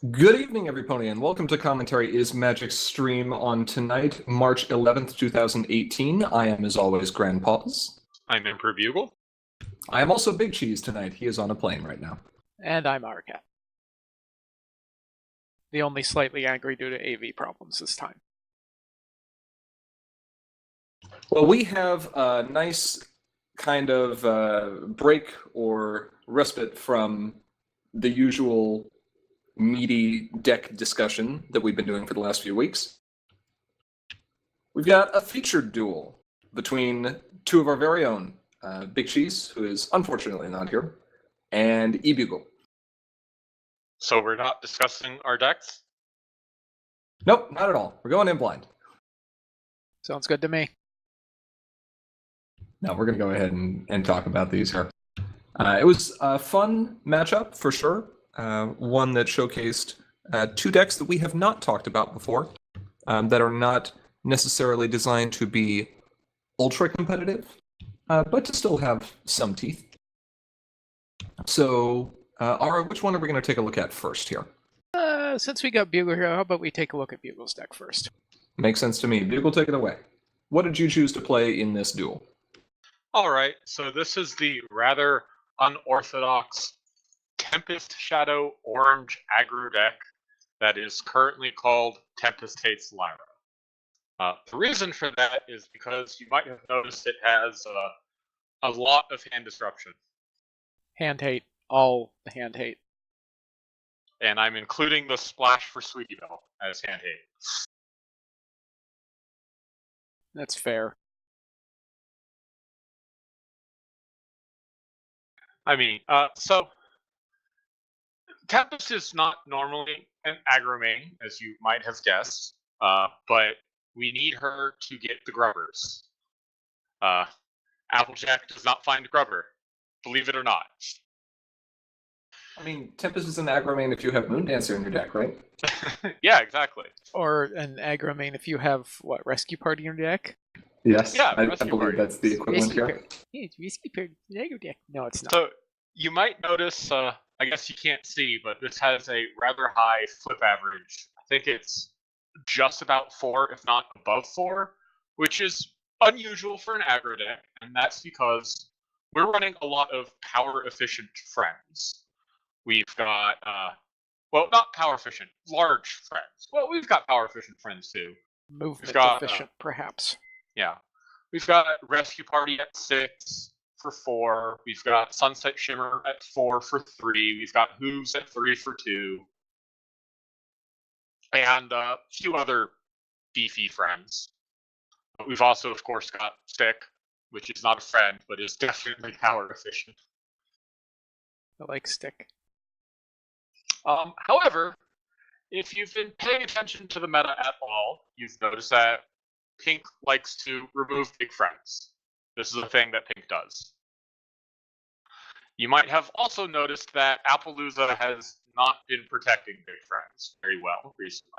Good evening, everybody, and welcome to Commentary is Magic's stream on tonight, March 11th, 2018. I am, as always, Grandpaws. I'm EBugle. I am also Bigcheese tonight. He is on a plane right now. And I'm Arcat. The only slightly angry due to AV problems this time. Well, we have a nice kind of break or respite from the usual meaty deck discussion that we've been doing for the last few weeks. We've got a featured duel between two of our very own, Bigcheese, who is unfortunately not here, and EBugle. So we're not discussing our decks? Nope, not at all. We're going in blind. Sounds good to me. No, we're going to go ahead and talk about these here. It was a fun matchup, for sure. One that showcased two decks that we have not talked about before, that are not necessarily designed to be ultra competitive, but to still have some teeth. So, Ara, which one are we going to take a look at first here? Since we got Bugle here, how about we take a look at Bugle's deck first? Makes sense to me. Bugle, take it away. What did you choose to play in this duel? Alright, so this is the rather unorthodox Tempest Shadow Orange aggro deck that is currently called Tempest Hates Lyra. The reason for that is because you might have noticed it has a lot of hand disruption. Hand hate. All the hand hate. And I'm including the splash for Sweetie Belle as hand hate. That's fair. I mean, so Tempest is not normally an aggro main, as you might have guessed, but we need her to get the grubbers. Applejack does not find grubber, believe it or not. I mean, Tempest is an aggro main if you have Moondancer in your deck, right? Yeah, exactly. Or an aggro main if you have, what, Rescue Party in your deck? Yes, Yeah, I Rescue believe Party. that's the equivalent Rescue here. Party. Yeah, it's Rescue Party aggro deck. No, it's not. So you might notice, I guess you can't see, but this has a rather high flip average. I think it's just about 4, if not above 4, which is unusual for an aggro deck, and that's because we're running a lot of power-efficient friends. We've got, well, not power-efficient, large friends. Well, we've got power-efficient friends, too. Movement got, efficient, perhaps. Yeah. We've got Rescue Party at 6 for 4. We've got Sunset Shimmer at 4 for 3. We've got Hooves at 3 for 2. And a few other beefy friends. We've also, of course, got Stick, which is not a friend, but is definitely power efficient. I like Stick. However, if you've been paying attention to the meta at all, you've noticed that Pink likes to remove big friends. This is a thing that Pink does. You might have also noticed that Appaloosa has not been protecting big friends very well recently.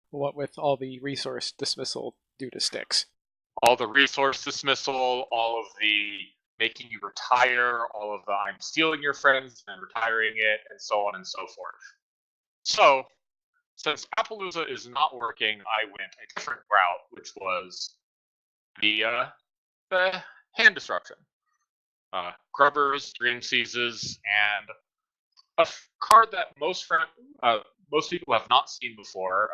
What with all the resource dismissal due to sticks? All the resource dismissal, all of the making you retire, all of the I'm stealing your friends and retiring it, and so on and so forth. So, since Appaloosa is not working, I went a different route, which was the hand disruption. Grubbers, Dream Seizes, and a card that most people have not seen before,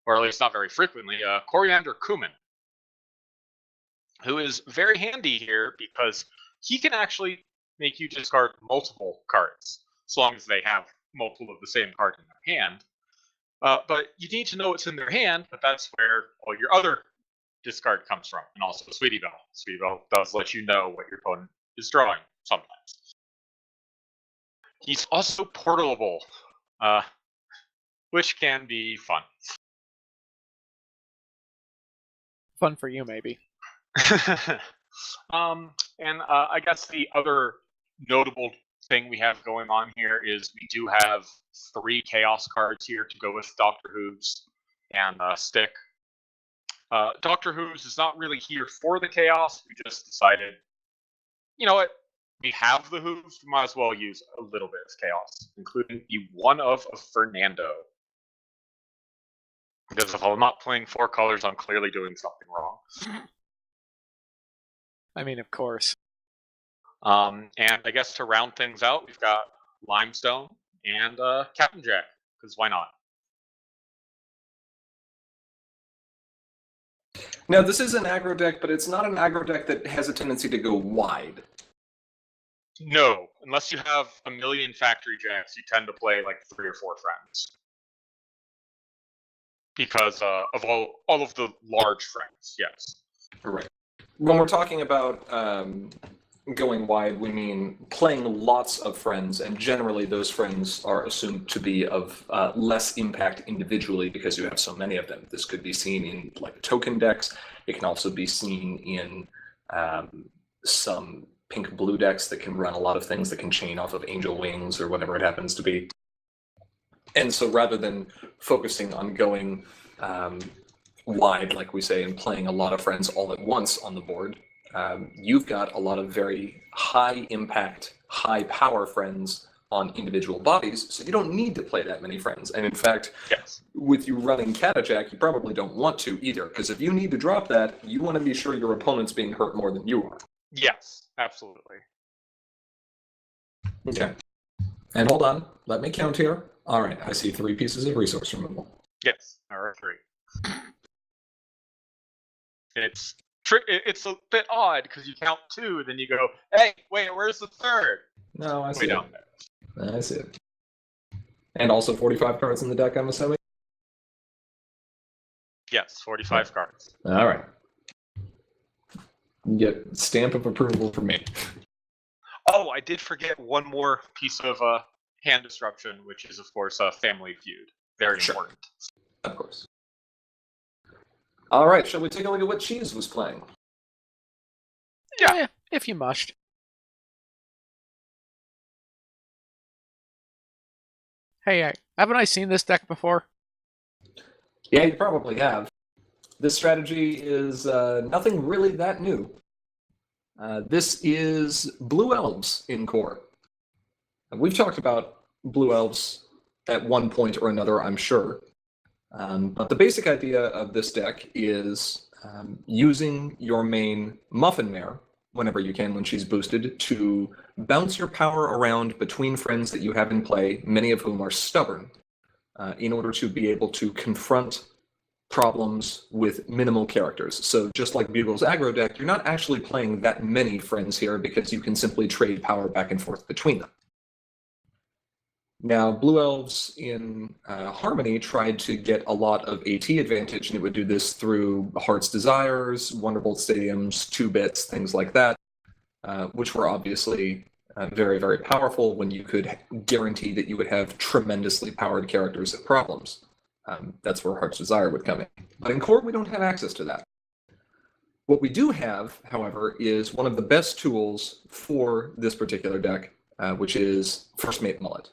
or at least not very frequently, Coriander Cumin, who is very handy here because he can actually make you discard multiple cards, as long as they have multiple of the same card in their hand. But you need to know what's in their hand, but that's where all your other discard comes from, and also Sweetie Belle. Sweetie Belle does let you know what your opponent is drawing sometimes. He's also portable, which can be fun. Fun for you, maybe. And I guess the other notable thing we have going on here is we do have 3 Chaos cards here to go with Dr. Hooves and Stick. Dr. Hooves is not really here for the Chaos. We just decided, you know what? we have the hooves, we might as well use a little bit of chaos, including the one of Fernando. Because if I'm not playing 4 colors, I'm clearly doing something wrong. I mean, of course. And I guess to round things out, we've got Limestone and Captain Jack, because why not? Now, this is an aggro deck, but it's not an aggro deck that has a tendency to go wide. No, unless you have a million Factory Jacks, you tend to play like 3 or 4 friends. Because of all of the large friends, yes. Right. When we're talking about going wide, we mean playing lots of friends, and generally those friends are assumed to be of less impact individually because you have so many of them. This could be seen in like token decks. It can also be seen in some pink-blue decks that can run a lot of things that can chain off of Angel Wings or whatever it happens to be. And so rather than focusing on going wide, like we say, and playing a lot of friends all at once on the board, you've got a lot of very high impact, high power friends on individual bodies, so you don't need to play that many friends. And in fact, yes, with you running Catajack, you probably don't want to either, because if you need to drop that, you want to be sure your opponent's being hurt more than you are. Yes, absolutely. Okay. And hold on, let me count here. All right, I see 3 pieces of resource removal. Yes, there are 3. It's a bit odd because you count 2, then you go, hey, wait, where's the 3rd? No, I see Way it. down there. I see it. And also 45 cards in the deck, I'm assuming? Yes, 45 cards. All right. You get stamp of approval from me. Oh, I did forget one more piece of hand disruption, which is, of course, Family Feud. Very Sure. important. Of course. All right, shall we take a look at what Cheese was playing? Yeah. If you must. Hey, haven't I seen this deck before? Yeah, you probably have. This strategy is nothing really that new. This is Blue Elves in core. We've talked about Blue Elves at one point or another, I'm sure. But the basic idea of this deck is using your main Muffin Mare, whenever you can when she's boosted, to bounce your power around between friends that you have in play, many of whom are stubborn, in order to be able to confront problems with minimal characters. So just like Bugle's aggro deck, you're not actually playing that many friends here because you can simply trade power back and forth between them. Now, Blue Elves in Harmony tried to get a lot of AT advantage, and it would do this through Heart's Desires, Wonderbolt Stadiums, 2-bits, things like that, which were obviously very, very powerful when you could guarantee that you would have tremendously powered characters and problems. That's where Heart's Desire would come in. But in core, we don't have access to that. What we do have, however, is one of the best tools for this particular deck, which is First Mate Mullet.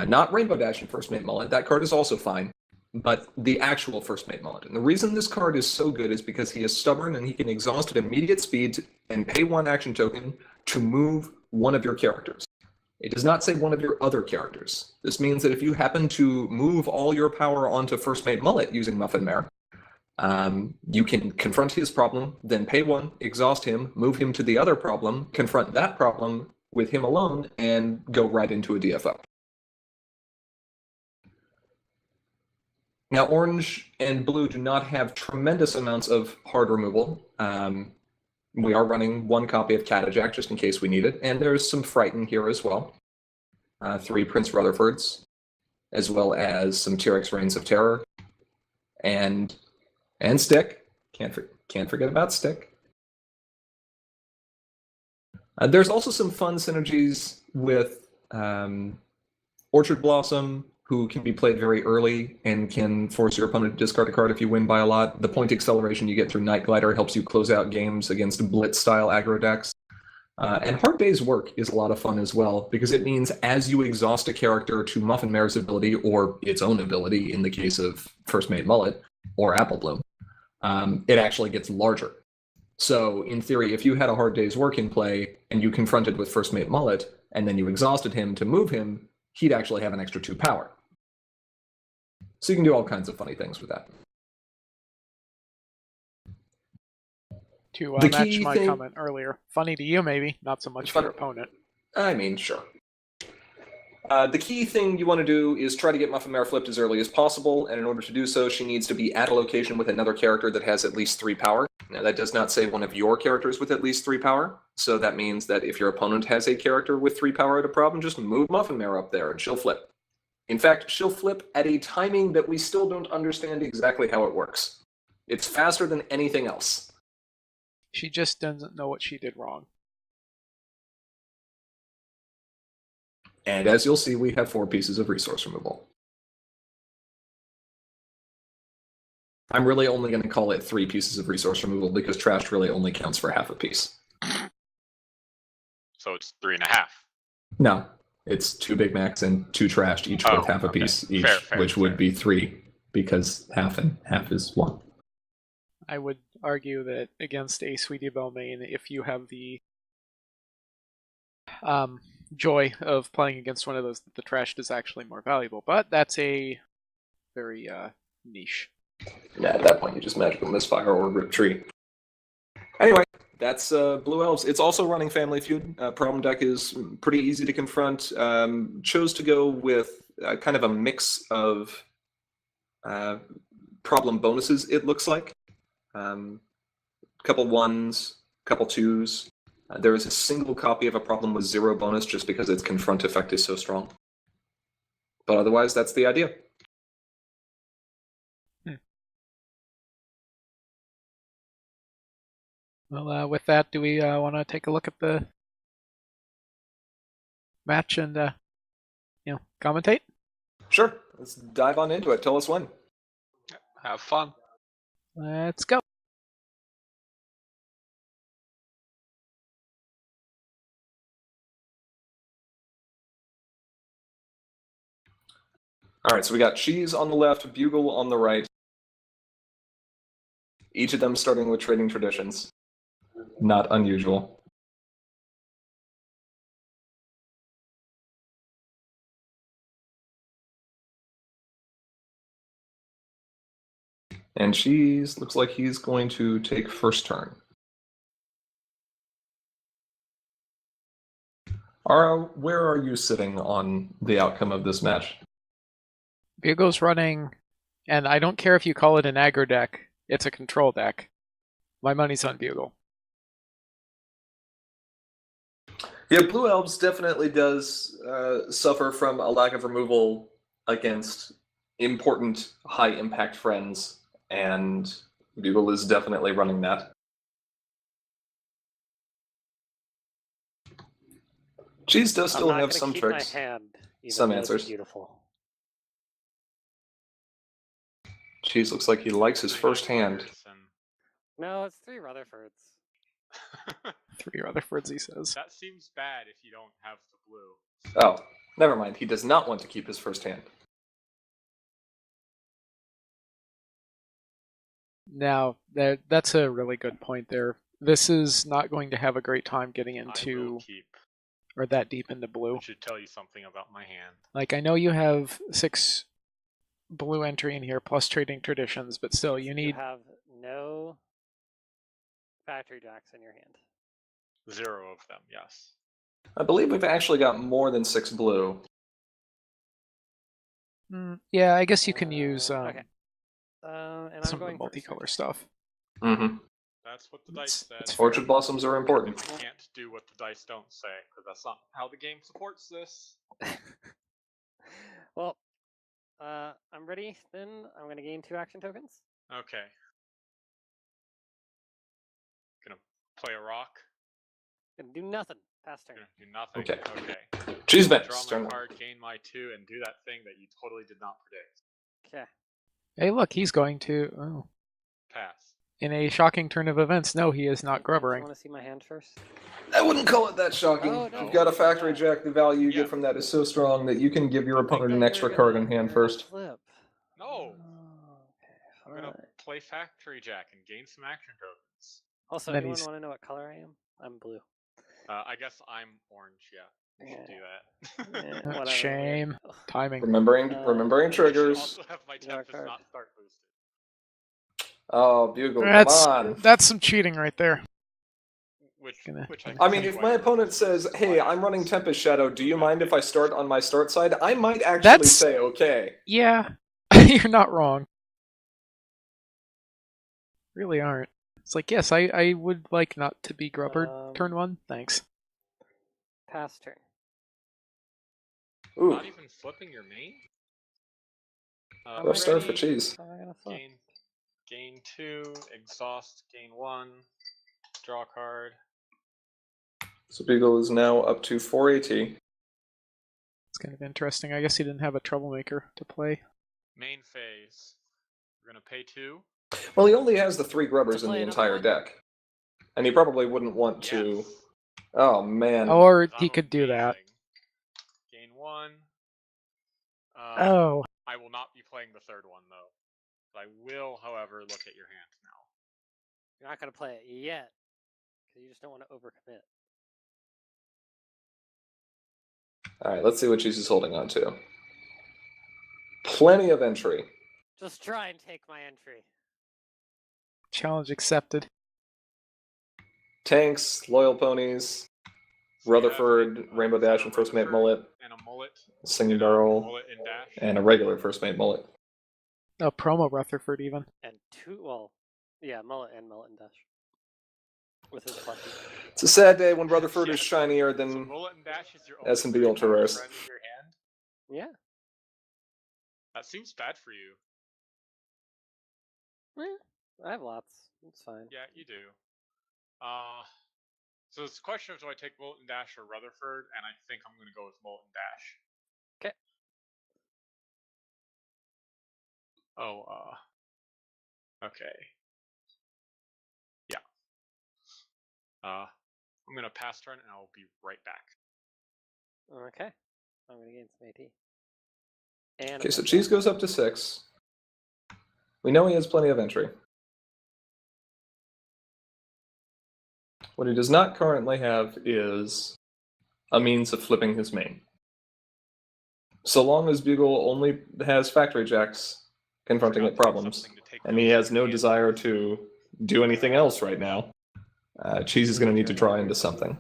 Not Rainbow Dash and First Mate Mullet, that card is also fine, but the actual First Mate Mullet. And the reason this card is so good is because he is stubborn and he can exhaust at immediate speed and pay 1 action token to move one of your characters. It does not say one of your other characters. This means that if you happen to move all your power onto First Mate Mullet using Muffin Mare, you can confront his problem, then pay 1, exhaust him, move him to the other problem, confront that problem with him alone, and go right into a DFO. Now, orange and blue do not have tremendous amounts of hard removal. We are running 1 copy of Catajack just in case we need it, and there's some Frighten here as well. 3 Prince Rutherfords, as well as some T-Rex Reigns of Terror, and Stick. Can't forget about Stick. There's also some fun synergies with Orchard Blossom, who can be played very early and can force your opponent to discard a card if you win by a lot. The point acceleration you get through Night Glider helps you close out games against Blitz-style aggro decks. And Hard Day's Work is a lot of fun as well, because it means as you exhaust a character to Muffin Mare's ability, or its own ability in the case of First Mate Mullet, or Apple Bloom, it actually gets larger. So, in theory, if you had a hard day's work in play and you confronted with First Mate Mullet, and then you exhausted him to move him, he'd actually have an extra 2 power. So you can do all kinds of funny things with that. To The match key my thing- comment earlier. Funny to you, maybe. Not so much for your opponent. I mean, sure. The key thing you want to do is try to get Muffin Mare flipped as early as possible, and in order to do so, she needs to be at a location with another character that has at least 3 power. Now, that does not say one of your characters with at least 3 power, so that means that if your opponent has a character with 3 power at a problem, just move Muffin Mare up there and she'll flip. In fact, she'll flip at a timing that we still don't understand exactly how it works. It's faster than anything else. She just doesn't know what she did wrong. And as you'll see, we have 4 pieces of resource removal. I'm really only going to call it 3 pieces of resource removal because trashed really only counts for half a piece. So it's 3.5. No, it's 2 Big Macs and 2 trashed, each worth half a piece each, Fair, which would be 3 because half and half is 1. I would argue that against a Sweetie Belle main, if you have the joy of playing against one of those, the trashed is actually more valuable. But that's a very niche. Yeah, at that point you just magical misfire or rip tree. Anyway, that's Blue Elves. It's also running Family Feud. Problem deck is pretty easy to confront. Chose to go with kind of a mix of problem bonuses, it looks like. Couple 1s, couple 2s. There is a single copy of a problem with 0 bonus just because its confront effect is so strong. But otherwise, that's the idea. Well, with that, do we want to take a look at the match and commentate? Sure, let's dive on into it. Tell us when. Have fun. Let's go. All right, so we got Cheese on the left, Bugle on the right. Each of them starting with Trading Traditions. Not unusual. And Cheese looks like he's going to take first turn. Ara, where are you sitting on the outcome of this match? Bugle's running, and I don't care if you call it an aggro deck, it's a control deck. My money's on Bugle. Yeah, Blue Elves definitely does suffer from a lack of removal against important high-impact friends, and Bugle is definitely running that. Cheese does still have some tricks, some answers. Beautiful. Cheese looks like he likes his first hand. No, it's 3 Rutherfords. 3 Rutherfords, he says. That seems bad if you don't have the blue. Oh, never mind. He does not want to keep his first hand. Now, that's a really good point there. This is not going to have a great time getting I will into, keep. or that deep into blue. Which should tell you something about my hand. Like, I know you have 6 blue entry in here, plus Trading Traditions, but still, you You need... have no factory jacks in your hand. 0 of them, yes. I believe we've actually got more than 6 blue. Yeah, I guess you can use Okay. And some I'm of going the first. multicolor stuff. Mm-hmm. That's what the dice It's said. Orchid blossoms are important. Can't do what the dice don't say, because that's not how the game supports this. Well, I'm ready. Then I'm going to gain 2 action tokens. Okay. Gonna play a rock. Gonna do nothing. Pass turn. Gonna do nothing. Okay. Okay. Cheese Draw bets. my Turn one. card, gain my 2, and do that thing that you totally did not predict. Okay. Hey, look, he's going to... Oh. Pass. In a shocking turn of events, no, he is not You grubbering. want to see my hand first? I wouldn't call it that shocking. Oh, If no. you've got a factory jack, the value you Yeah. get from that is so strong that you can give your I think opponent that an you're extra You're card gonna- in hand you're gonna first. Flip. No! Oh, okay. I'm gonna Alright. play Factory Jack and gain some action tokens. Also, Then anyone he's- want to know what color I am? I'm blue. I guess I'm orange. Yeah, we should do that. Whatever. Shame. Ugh. Timing. Remembering I should triggers. also have my Draw a Tempest card. not start boosted. Oh, Bugle, come That's on. that's some cheating right there. Which Gonna- which I mean, can if see my why opponent this says, is "Hey, why I'm running it's Tempest Shadow. Do you mind if I start on my start side?" I might actually That's- say okay. Yeah, you're not wrong. Really aren't. It's like, yes, I would like not to be grubbered. Turn 1, thanks. Pass turn. Ooh, Not even flipping your main. rough start for ready, cheese. How am I gonna flip? gain 2, exhaust, gain 1, draw a card. So Bugle is now up to 4 AT. It's kind of interesting. I guess he didn't have a troublemaker to play. Main phase. We're gonna pay 2. Well, he only has the 3 grubbers To in play the another entire one? deck. And he probably wouldn't want to. Yes. Oh, man. Or 'Cause he I'm could do that. amazing. Gain 1. Oh, I will not be playing the third one though. I will, however, look at your hand now. You're not gonna play it yet, because you just don't want to overcommit. Alright, let's see what cheese is holding on to. Plenty of entry. Just try and take my entry. challenge accepted. Tanks, loyal ponies, So we have Rutherford, a Rainbow Dash, Feather and First Mate Rutherford Mullet, and a mullet. Singing and a Barrel, mullet and dash. and a regular First Mate Mullet. Oh, promo Rutherford even. And mullet and dash. With his plushie. It's a sad day when Rutherford is Yes. shinier So than mullet and dash is your S&B only Ultra three Rares. friends in your hand. Yeah. That seems bad for you. I have lots. It's fine. Yeah, you do. So it's a question of do I take mullet and dash or Rutherford, and I think I'm going to go with mullet and dash. Okay. Oh, okay. Yeah. I'm going to pass turn, and I'll be right back. Okay. I'm gonna gain some AT. And Okay, so cheese goes up to 6. We know he has plenty of entry. What he does not currently have is a means of flipping his main. So long as Bugle only has factory jacks confronting it problems, and he has no desire to do anything else right now, cheese is going to need to draw into something.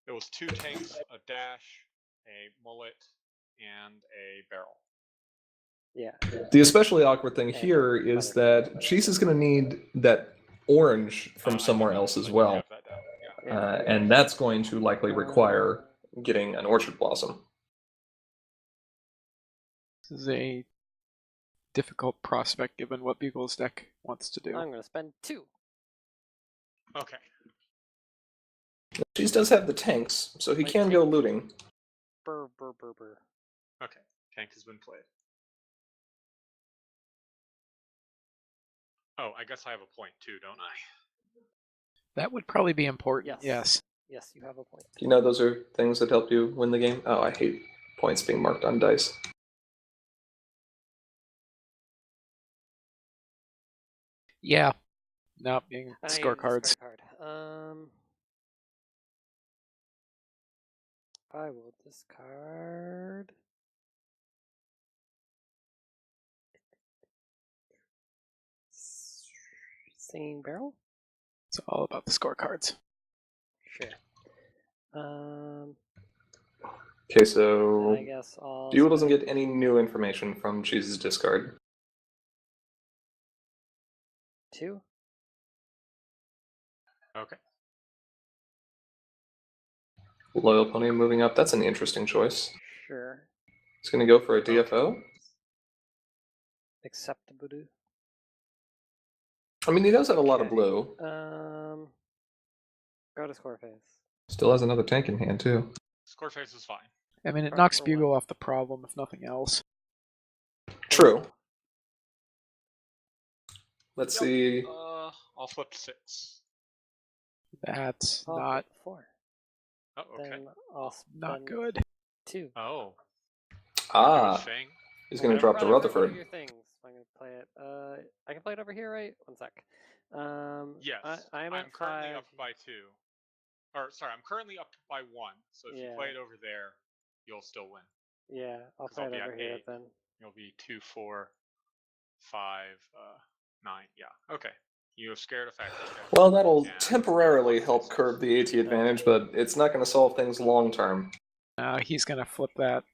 It was 2 tanks, a dash, a mullet, and a barrel. Yeah. The especially awkward thing here is that cheese is going to need that orange from somewhere else as well. Have that down. Yeah. And that's going to likely require getting an Orchard Blossom. This is a difficult prospect given what Bugle's deck wants to do. I'm gonna spend 2. Okay. Cheese does have the tanks, so he can go looting. Burr. Okay. Tank has been played. Oh, I guess I have a point too, don't I? That would probably be important, yes. Yes, you have a point. You know those are things that help you win the game? Oh, I hate points being marked on dice. Yeah. Not being I need a scorecards. discard card. I will discard. Singing Barrel? It's all about the scorecards. Sure. Okay, so I guess I'll. Buell doesn't get any new information from Cheese's discard. 2. Okay. Loyal Pony moving up, that's an interesting choice. Sure. He's going to go for a DFO. Acceptable. I mean, he does have a lot of Okay. blue. Go to score phase. Still has another tank in hand, too. Score phase is fine. I mean, it Card knocks for Bugle one. off the problem, if nothing else. True. Let's see. I'll flip 6. That's I'll not flip 4. Oh, okay. Then I'll spend not good. 2. Oh. Ah, Fang. He's going to drop to One of Rutherford. your things. I'm gonna play it. I can play it over here, right? One sec. Yes, I'm at currently 5. up by 2. Or sorry, I'm currently up by 1. So if you play Yeah. it over there, you'll still win. Yeah, I'll 'Cause play I'll it be over at here 8. then. You'll be 2, 4, 5, 9. Yeah. Okay. You have scared a factor check. Well, that'll And temporarily flip help faces. curb the AT advantage, but it's not going to solve things long term. He's gonna flip that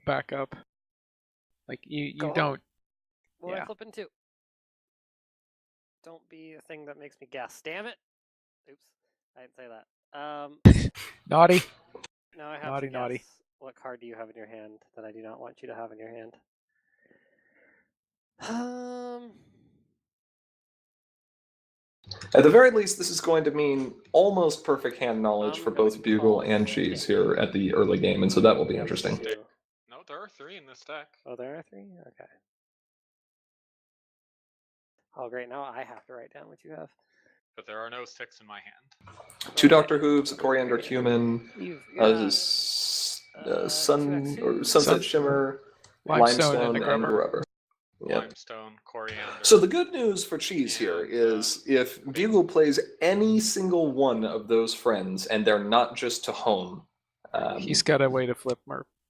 back up. Like you Go home. don't. What am Yeah. I flipping to? Don't be a thing that makes me guess. Damn it! Oops, I didn't say that. Naughty. Now I have Naughty, to guess. naughty. What card do you have in your hand that I do not want you to have in your hand? At the very least, this is going to mean almost perfect hand knowledge I'm for going both to Bugle call and stick. Cheese here at the early game, and so that will be interesting. Stick. No, there are 3 in this deck. Oh, there are 3? Okay. Oh, great. Now I have to write down what you have. But there are no 6 in my hand. 2 Dr. Hooves, a Coriander Cumin, You're a not. Sunset Shimmer, Limestone, and Grubber. Yep. Limestone, Coriander. So the good news for Cheese here is if Bugle plays any single one of those friends, and they're not just to home. He's got a way to flip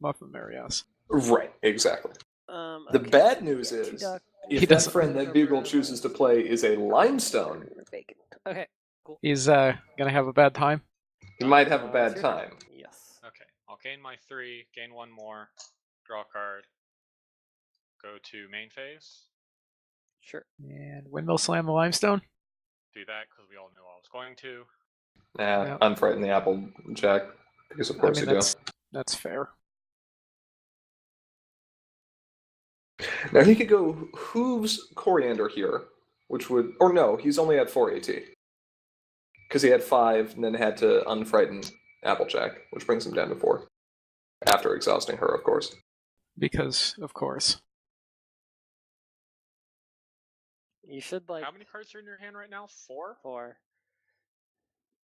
Muffin Marias. Right, exactly. The Okay, bad so news yeah, is, 2 duck, if He that doesn't- friend that Bugle chooses to play is a Limestone, bacon. Okay, cool. He's gonna have a bad time. he might have a bad It's your time. turn. Yes. Okay, I'll gain my 3, gain 1 more, draw a card, go to main phase, Sure. And windmill slam the limestone. do that because we all knew I was going to. Yeah. Unfrighten the Applejack, because of course I mean, you do. that's fair. Now he could go Hooves Coriander here, which would, or no, he's only at 4 AT. Because he had 5 and then had to unfrighten Applejack, which brings him down to 4. After exhausting her, of course. Because, of course. You should like How many cards are in your hand right now? 4? 4.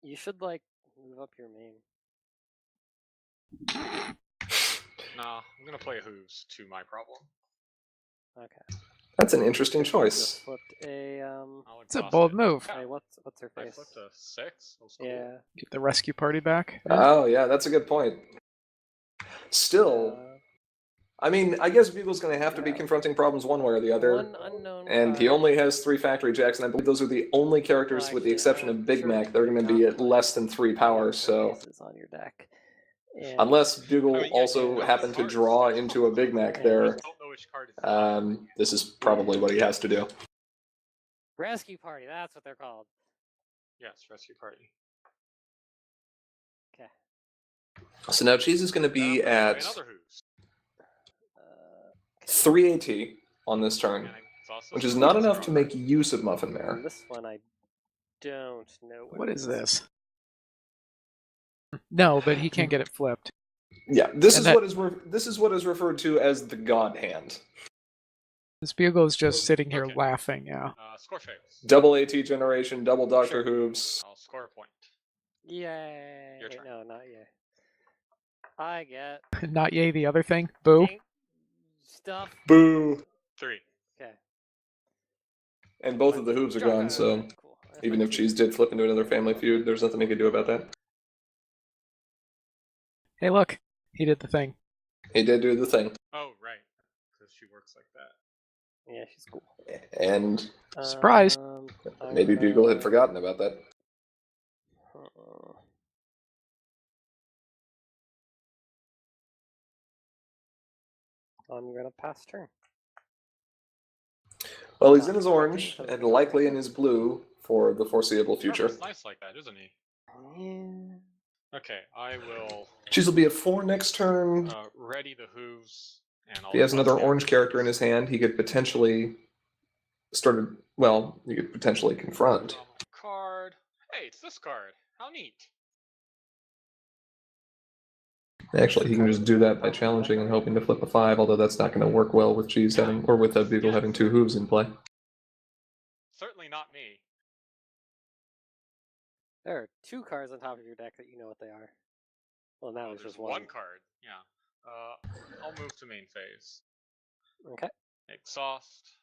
You should like move up your main. Nah, I'm gonna play Hooves to my problem. Okay. That's an interesting choice. Just flipped a I'll It's a exhaust bold it. move. Yeah, Hey, what's her I face? flipped a 6. That was cool. Yeah. Get the rescue party back. Oh, yeah, that's a good point. Still, I mean, I guess Bugle's going to have to be confronting problems one way or the other. One unknown And he card. only has 3 Factory Jacks, and I believe those are the only characters, Well, with the actually, exception of Big sure Mac, they're going to not be at play less than 3 power, so... faces on your deck. And Unless Bugle I mean, yeah, also you know happened the to cards. draw into a Big Mac I there, just don't know which card is this is probably what he has to do. Rescue Party, that's what they're called. Yes, Rescue Party. Okay. So now Cheese is going to be Then I'm gonna at play another Hooves. 3 AT on this turn, And I exhaust which this is one, not just enough draw to a make card. use of Muffin Mare. And this one I don't know What it is this? No, but he can't get it flipped. Yeah, this And is that- this is what is referred to as the God Hand. This Bugle is just sitting here Okay. laughing. Yeah. Score phase. Double AT generation, double Dr. Sure. Hooves. I'll score a point. Yay. Your turn. No, not yay. I get Not yay the other thing. Boo. pink stuff. Boo! 3. Okay. And both of the Hooves are Draw gone, card. so Cool. even if Cheese did flip into another family feud, there's nothing he could do about that. Hey, look. He did the thing. He did do the thing. Oh, right. Because she works like that. Yeah, she's cool. And Surprise. I'm maybe gonna- Bugle had forgotten about that. I'm gonna pass turn. Well, he's in his orange, and likely in his blue for the foreseeable future. He's nice like that, isn't he? Yeah. Okay, I will Cheese will be at 4 next turn. ready the Hooves. And I'll If he has another exhaust orange the character in Hooves. his hand, he could potentially he could potentially confront. Draw my card. Hey, it's this card. How neat. Actually, he can just do that by challenging and hoping to flip a 5, although that's not going to work well with Cheese having, or with Bugle having 2 Hooves in play. Certainly not me. There are 2 cards on top of your deck that you know what they are. Well, now Oh, it's there's just one. card. Yeah. I'll move to main phase. Okay. Exhaust.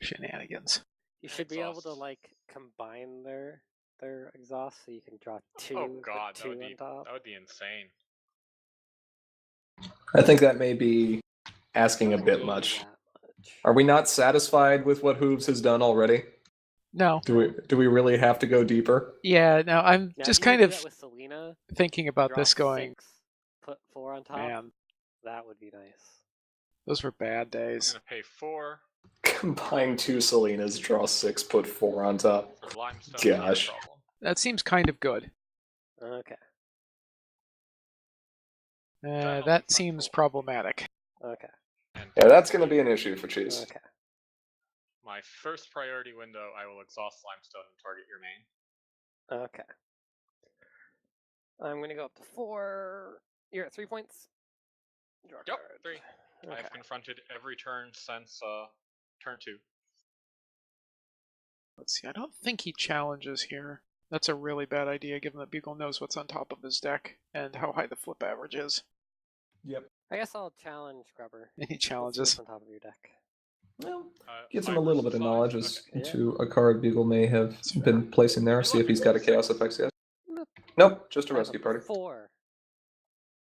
Shenanigans. You should be able to Exhaust. like combine their exhaust so you can draw two. Oh put god, two on top. that would be insane. I think that may be asking a Doesn't bit need much. that much. Are we not satisfied with what Hooves has done already? No. Do we really have to go deeper? Yeah, no, I'm Now, just if you could kind do of that with Selena, thinking about draw this going, 6, put 4 on top. man, That would be nice. those were bad I'm days. gonna pay 4. Combine 2 Selenas, draw 6, put 4 on top. So limestone would be a Gosh. problem. That seems kind of good. Okay. That'll be That fun seems for- problematic. Okay. And Yeah, that's going to be an issue for Cheese. Okay. my first priority window, I will exhaust limestone and target your main. Okay. I'm gonna go up to 4. You're at 3 points. Draw a Yep, card. 3. Okay. I've confronted every turn since turn 2. Let's see, I don't think he challenges here. That's a really bad idea, given that Bugle knows what's on top of his deck and how high the flip average is. Yep. I guess I'll challenge Grubber. And he Let's see challenges. what's on top of your deck. Well, Uh, gives him a 5 little bit versus of 5? knowledge as Okay. Yeah. to a card Bugle may have been placing there. Good See if luck. he's got a chaos 6. effects yet. Nope. Nope, just a I have rescue party. 4.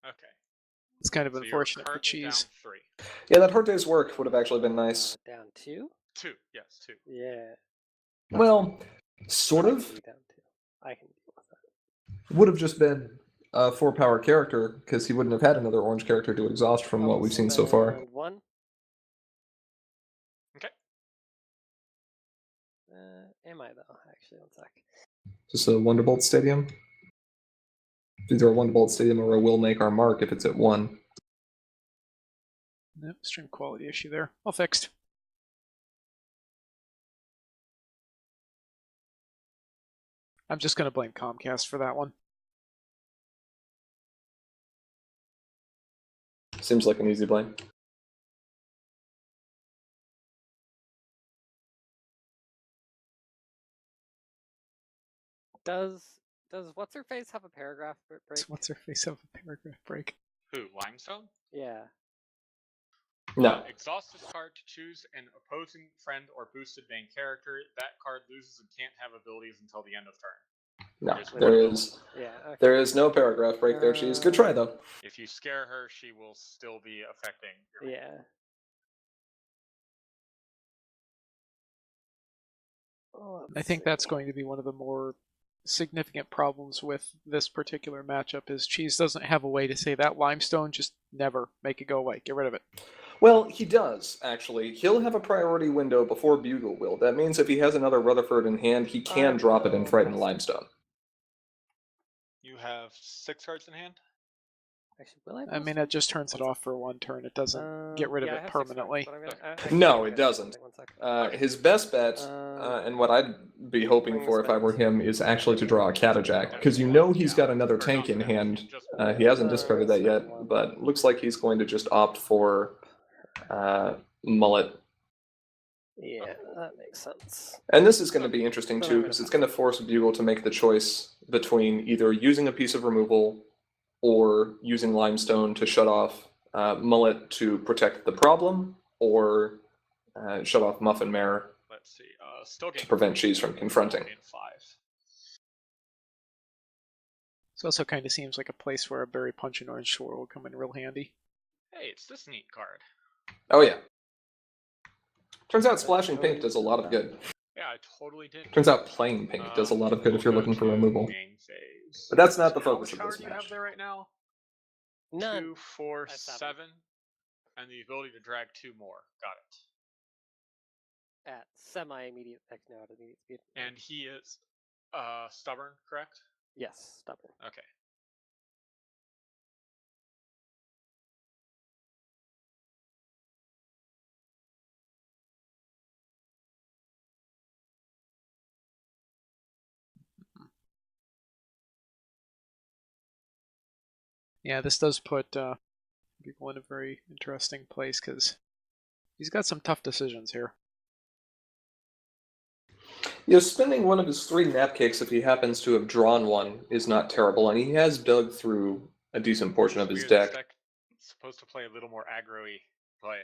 Okay. It's kind of So you're unfortunate for currently Cheese. down 3. Yeah, that hard day's work would have actually been nice. Down 2. 2, yes, 2. Yeah. Well, sort I can of. be down 2. I can deal with that. Would have just been a 4-power character because he wouldn't have had another orange character to exhaust from what we've seen so far. And 1. Okay. Am I though? Actually, 1 sec. Just a Wonderbolt Stadium. It's either a Wonderbolt Stadium or a Will Make Our Mark if it's at 1. Nope, stream quality issue there. All fixed. I'm just going to blame Comcast for that one. Seems like an easy blame. Does what's her face have a paragraph break? So what's her face of a paragraph break? Who? Limestone? Yeah. No. Exhaust this card to choose an opposing friend or boosted main character. That card loses and can't have abilities until the end of turn. No, There's there one is Yeah. Okay. there is no paragraph break there, Cheese. Good try though. If you scare her, she will still be affecting your main. Yeah. Oh, I think that's going to be one of the more significant problems with this particular matchup is Cheese doesn't have a way to say that limestone, just never make it go away. Get rid of it. Well, he does, actually. He'll have a priority window before Bugle will. That means if he has another Rutherford in hand, he can drop it and frighten Limestone. You have 6 cards in hand? Actually, will I mean, it just turns it off for 1 turn. It doesn't get rid of yeah, I it have 6 cards, permanently. but I'm gonna- No, I'm it gonna- doesn't. 1 sec. His best bet, and what I'd be hoping for if I were him, is actually to draw a Catajack, because you know he's got another tank in hand. He hasn't discarded that yet, but looks like he's going to just opt for Mullet. Yeah, that makes sense. And this is going to be interesting too, because it's going to force Bugle to make the choice between either using a piece of removal or using Limestone to shut off Mullet to protect the problem, or shut off Muffin Mare Let's see. Still to prevent Cheese from confronting. Gain 5. This also kind of seems like a place where a Berry Punch and Orange Swirl will come in real handy. Hey, it's this neat card. Oh yeah. Turns out splashing pink does a lot of good. Yeah, I totally did. Turns out playing pink does a lot of good if you're we'll looking go for to removal. main phase. But that's not the How focus much of power this do you have match. there right now? None. 2, 4, I have 7, and the ability to drag 2 more. Got it. At semi-immediate, no, at immediate speed. And he is stubborn, correct? Yes, stubborn. Okay. Yeah, this does put people in a very interesting place because he's got some tough decisions here. Spending one of his 3 nap cakes if he happens to have drawn one is not terrible, and he has dug through a decent portion of his Weird, deck. This deck is supposed to play a little more aggro-y, but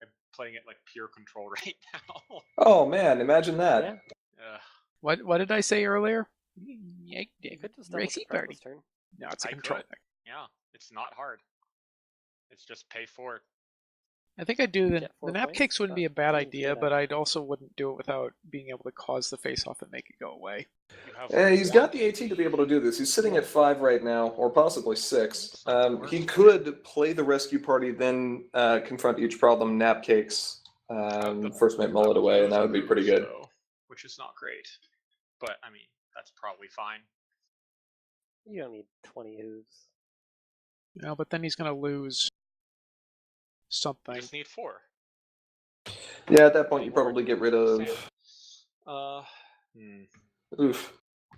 I'm playing it like pure control right now. Oh man, imagine that. Yeah. What did I say earlier? You could just double Racy control party. this turn. No, it's a I control could. deck. Yeah, it's not hard. It's just pay for it. I think I'd do the Get 4 nap points? cakes wouldn't be a That bad seems idea, good, but I'd actually. also wouldn't do it without being able to cause the face off and make it go away. You have He's one got the AT to be able to do this. He's sitting at 5 right now, or possibly 6. It's not the worst He thing. could play the rescue party, then confront each problem, nap cakes, The first make mullet away, and that would be pretty good. Though, which is not great. But, I mean, that's probably fine. You don't need 20 hooves. But then he's going to lose You something. just need 4. Yeah, at that point, you probably get rid of. Oof.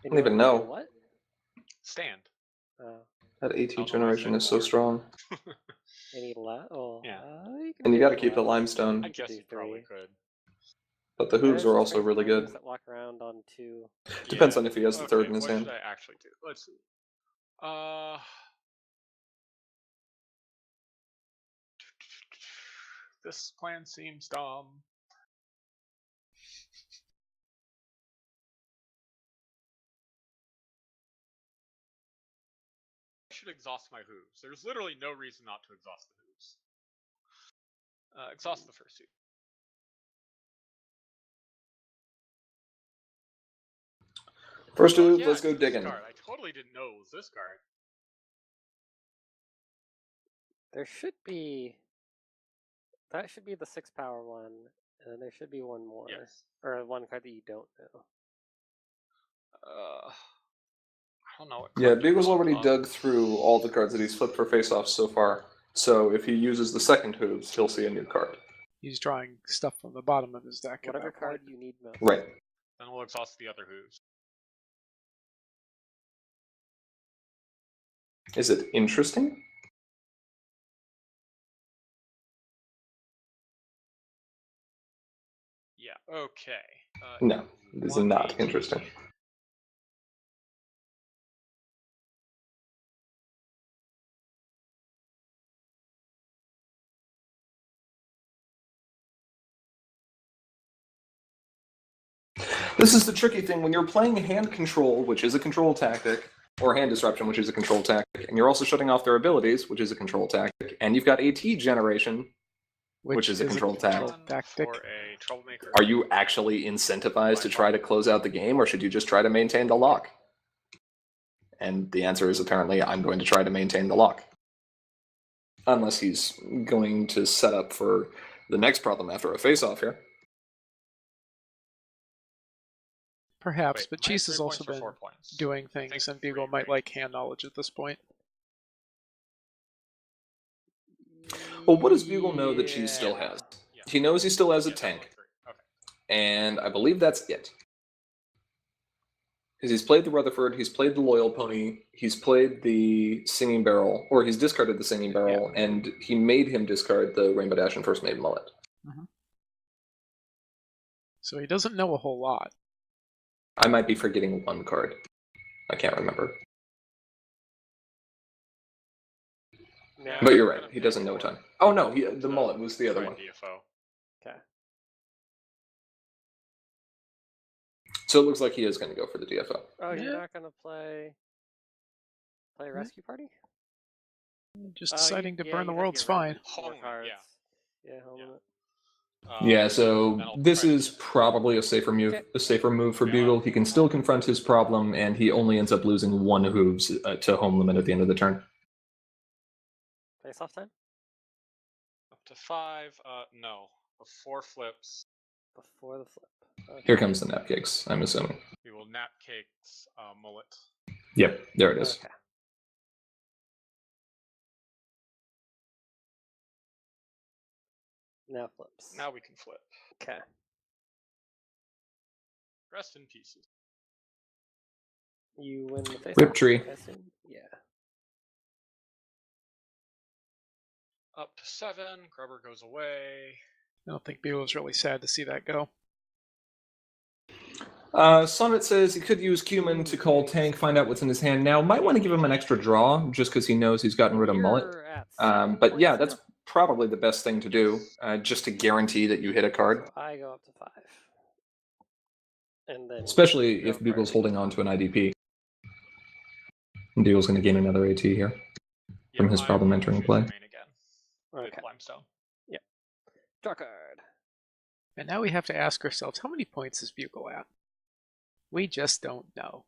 I don't even know. What? Stand. That AT don't know why I generation said is so more. strong. Any Oh, Yeah. And you got gotta keep the I limestone, guess do you probably 3. could. but the hooves are also really good. That walk around on 2. Depends on if he has the third in his what hand. should I actually do? Let's see. This plan seems dumb. I should exhaust my hooves. There's literally no reason not to exhaust the hooves. Exhaust the first 2. First Oh, hoove, yeah, let's go it's this digging. card. I totally didn't know it was this card. There should be. That should be the 6 power one, and then there should be one more. Yes. Or one card that you don't know. I don't know what Yeah, card to Bugle's pop already up. dug through all the cards that he's flipped for face-offs so far. So if he uses the second hooves, he'll see a new card. He's drawing stuff from the bottom of his deck. at Whatever that card point. you need most. Right. Then we'll exhaust the other hooves. Is it interesting? Yeah, okay. No, it is not interesting. This is the tricky thing when you're playing hand control, which is a control tactic, or hand disruption, which is a control tactic, and you're also shutting off their abilities, which is a control tactic, and you've got AT generation, which is a control tactic. tactic. For a troublemaker. Are you actually incentivized to try to close out the game, or should you just try to maintain the lock? And the answer is apparently I'm going to try to maintain the lock. Unless he's going to set up for the next problem after a face-off here. Perhaps, Wait, but am I at Cheese has 3 also points or been 4 points? doing things, think and Bugle 3, might right? like hand knowledge at this point. Well, what does Bugle know that Cheese still has? Yeah. He knows he still has a Yeah, tank, that's 3. Okay. and I believe that's it. Because he's played the Rutherford, he's played the Loyal Pony, he's played the Singing Barrel, or he's discarded the Singing Barrel, and he made him discard the Rainbow Dash and First Made Mullet. So he doesn't know a whole lot. I might be forgetting one card. I can't remember. Yeah, But you're I'm right, gonna he pay doesn't know a for ton. Oh no, the to Mullet was the other try one. DFO. Okay. So it looks like he is going to go for the DFO. Oh, Yeah. you're not gonna play rescue party? Just Oh, deciding to yeah, burn the you have to world's get rid of fine. more Home, cards. yeah. Yeah, home Yeah. limit. Yeah, so then I'll this try to is DFO. probably a safer move. Okay. A safer move for Yeah. Bugle. He can still confront his problem, and he only ends up losing one hooves to home limit at the end of the turn. Face off time? Up to 5. No. Before flips, Before the flip. Okay. Here comes the nap cakes, I'm assuming. we will nap cakes mullet. Yep, there it is. Okay. Now flips. Now we can flip. Okay. Rest in pieces. You win the face Whip off, tree. I assume? Yeah. Up to 7. Grubber goes away. I don't think Bugle was really sad to see that go. Sonnet says he could use Cumin to call Tank, find out what's in his hand. Now, might want to give him an extra draw, just because he knows he's gotten rid of Mullet. You're at 7 But yeah, points that's probably the best thing to do, just to guarantee that you hit a now. card. So I go up to 5. And then Especially go if Bugle's first. holding on to an IDP. Bugle's going to gain another AT here from his I problem will entering choose play. Remain again. With Okay. Limestone. Draw card. And now we have to ask ourselves, how many points is Bugle at? We just don't know.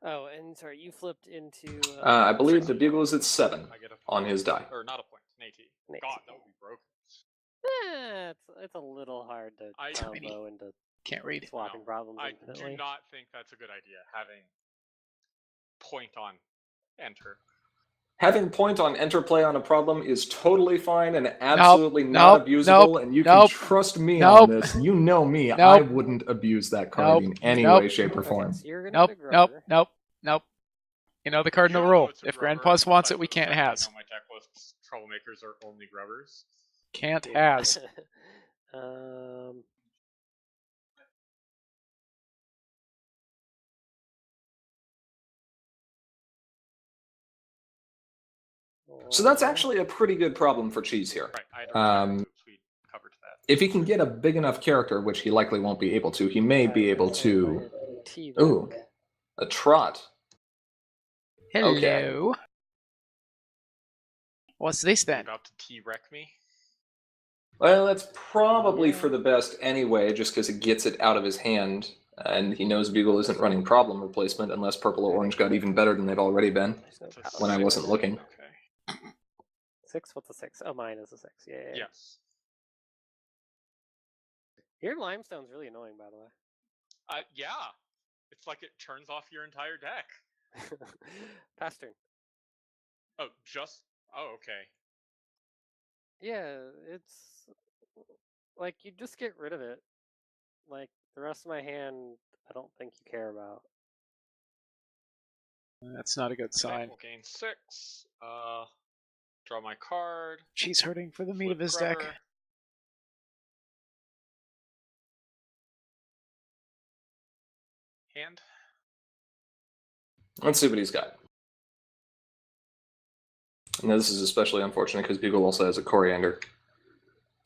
Oh, and sorry, you flipped into. I believe the Bugle is at 7 I get a on his die. Or not a point, an AT. an God, AT. that would be broken. It's a little hard to I- combo into Can't read. swapping No, problems I infinitely. do not think that's a good idea, having point on enter. Having point on enter play on a problem is totally fine and absolutely not nope, abusable, and you can nope, trust me nope, on this. You know me, I nope, wouldn't abuse that card in any nope. way, shape, or Okay, form. so you're gonna Nope, get a nope, Grover. nope, nope. You know the cardinal You know rule. it's a If grubber, Grandpa's wants it, besides we the can't fact that I has. know my deck list's troublemakers are only grubbers. Can't has. um. So that's or- actually a pretty good problem for Cheese here. Right, I had to retire, Um, so we covered that. If he can get a big enough character, which he likely won't be able to, he may be able to... Ooh, a trot. Hello. What's this You then? about to T-wreck me? Well, that's probably for the best anyway, just because it gets it out of his hand, and he knows Bugle isn't running problem replacement unless purple or orange got even better than they've already been. There's no It's a power. When I wasn't 6. looking. Okay. 6? What's a 6? Oh, mine is a 6. Yeah. Yes. Your limestone's really annoying, by the way. Yeah. It's like it turns off your entire deck. Pass turn. Oh, just... Oh, okay. Yeah, it's like you just get rid of it. Like the rest of my hand, I don't think you care about. That's not a good Okay, sign. we'll gain 6. Draw my card. She's hurting for the meat flip of his grubber. deck. Hand. Let's see what he's got. Now, this is especially unfortunate because Bugle also has a Coriander.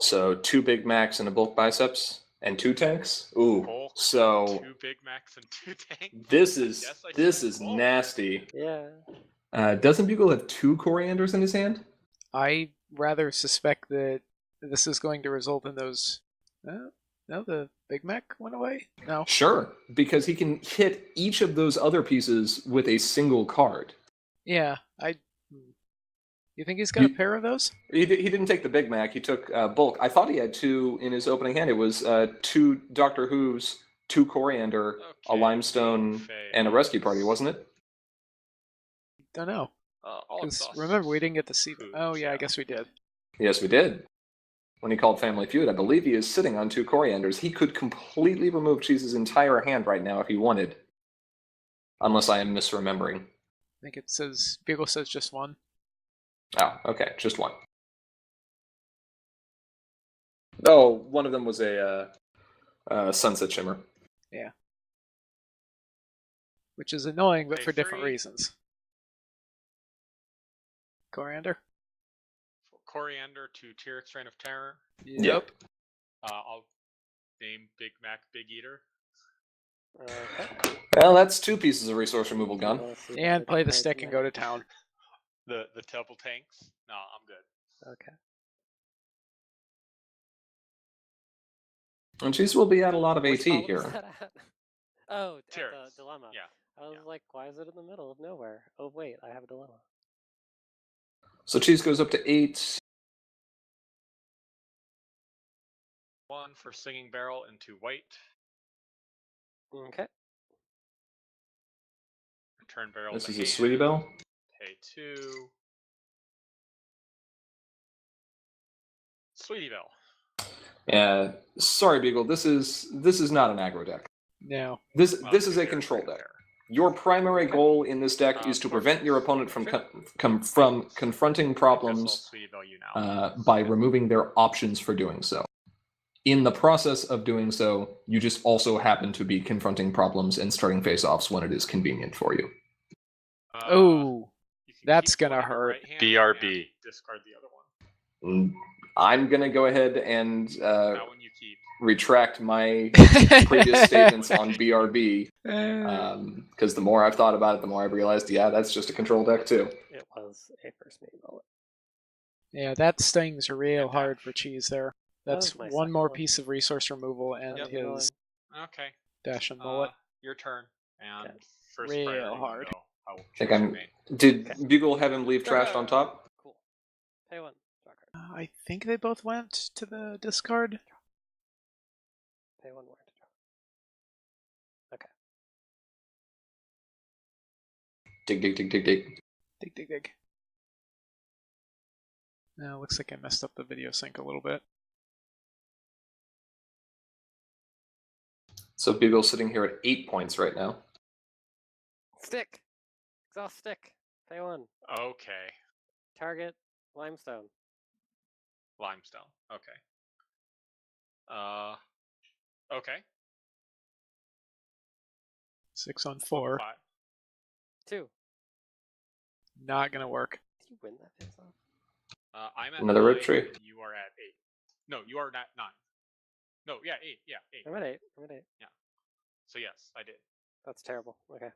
So 2 Big Macs and a bulk biceps and 2 tanks. Ooh, Bulk, so 2 Big Macs and 2 tanks. this is Yes, I this see is bulk. nasty. Yeah. Doesn't Bugle have 2 Corianders in his hand? I rather suspect that this is going to result in those. No, the Big Mac went away? No. Sure, because he can hit each of those other pieces with a single card. Yeah, You think he's got a pair of those? He didn't take the Big Mac. He took bulk. I thought he had 2 in his opening hand. It was 2 Doctor Who's, 2 Coriander, a Okay, Limestone, Faye. and a Rescue Party, wasn't it? Don't know. I'll 'Cause exhaust remember, we didn't get to see. foods, Oh yeah, I guess we did. Yes, we did. When he called Family Feud, I believe he is sitting on 2 Corianders. He could completely remove Cheese's entire hand right now if he wanted. Unless I am misremembering. I think it says Bugle says just one. Oh, okay, just 1. Oh, one of them was a Sunset Shimmer. Which is annoying, but Pay for different 3. reasons. Coriander? Coriander to Tyrix Strain of Terror. Yep. I'll name Big Mac Big Eater. Okay. Well, that's 2 pieces of resource removal gone. Let's see if And I play can the find stick some and go to town. The Temple Tanks. No, I'm good. Okay. And Cheese will be at a lot of Which AT column is here. that at? Oh, at Tyrix. the dilemma. Yeah. I was yeah. like, why is it in the middle of nowhere? Oh wait, I have a dilemma. So Cheese goes up to 8. 1 for Singing Barrel into white. Okay. Return barrel. This to is a hand. Sweetie Belle. Pay 2. Sweetie Belle. Yeah, sorry, Beagle. This is not an aggro deck. No. This Well, is a fair, control fair, deck. fair. Your primary goal in this deck is to prevent your opponent from confronting Guess I'll problems Sweetie Belle you now. by removing their options for doing so. In the process of doing so, you just also happen to be confronting problems and starting face-offs when it is convenient for you. Oh, You can that's keep gonna one in your hurt. right hand BRB. and discard the other one. I'm going to go ahead and That one you keep. retract my previous statements on BRB, because the more I've thought about it, the more I've realized, yeah, that's just a control deck too. It was a first main bullet. Yeah, that stings real And hard dash. for Cheese there. That That's was my one second more one. piece of resource removal and Yep. his Okay. dash and mullet. Your turn. And Okay. first Real priority hard. window. I will Think choose I'm. your main. Did Okay. Bugle have him leave trashed on top? Cool. Pay one. Draw card. I think they both went to the discard. Pay one more to draw. Okay. Dig, dig, dig, dig, dig. Dig, dig, dig. Now, looks like I messed up the video sync a little bit. So Bugle's sitting here at 8 points right now. Stick. Exhaust stick. Pay one. Okay. Target. Limestone. Limestone. Okay. Okay. 6 on 4. 5. 2. Not gonna work. Did you win that face off? I'm at Another 9, rip tree. and you are at 8. No, you are not 9. No, yeah, 8. Yeah, 8. I'm at 8. I'm at 8. So yes, I did. That's terrible. Okay.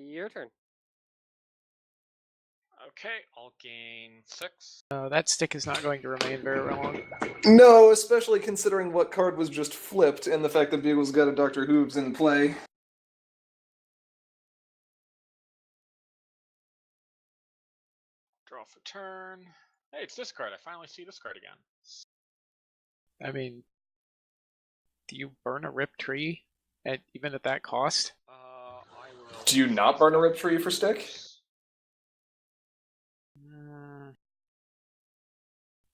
Your turn. Okay, I'll gain 6. That stick is not going to remain very long. No, especially considering what card was just flipped and the fact that Bugle's got a Dr. Hoobs in play. Draw for turn. Hey, it's this card. I finally see this card again. I mean, do you burn a rip tree even at that cost? I will. Do you not burn a rip tree for stick?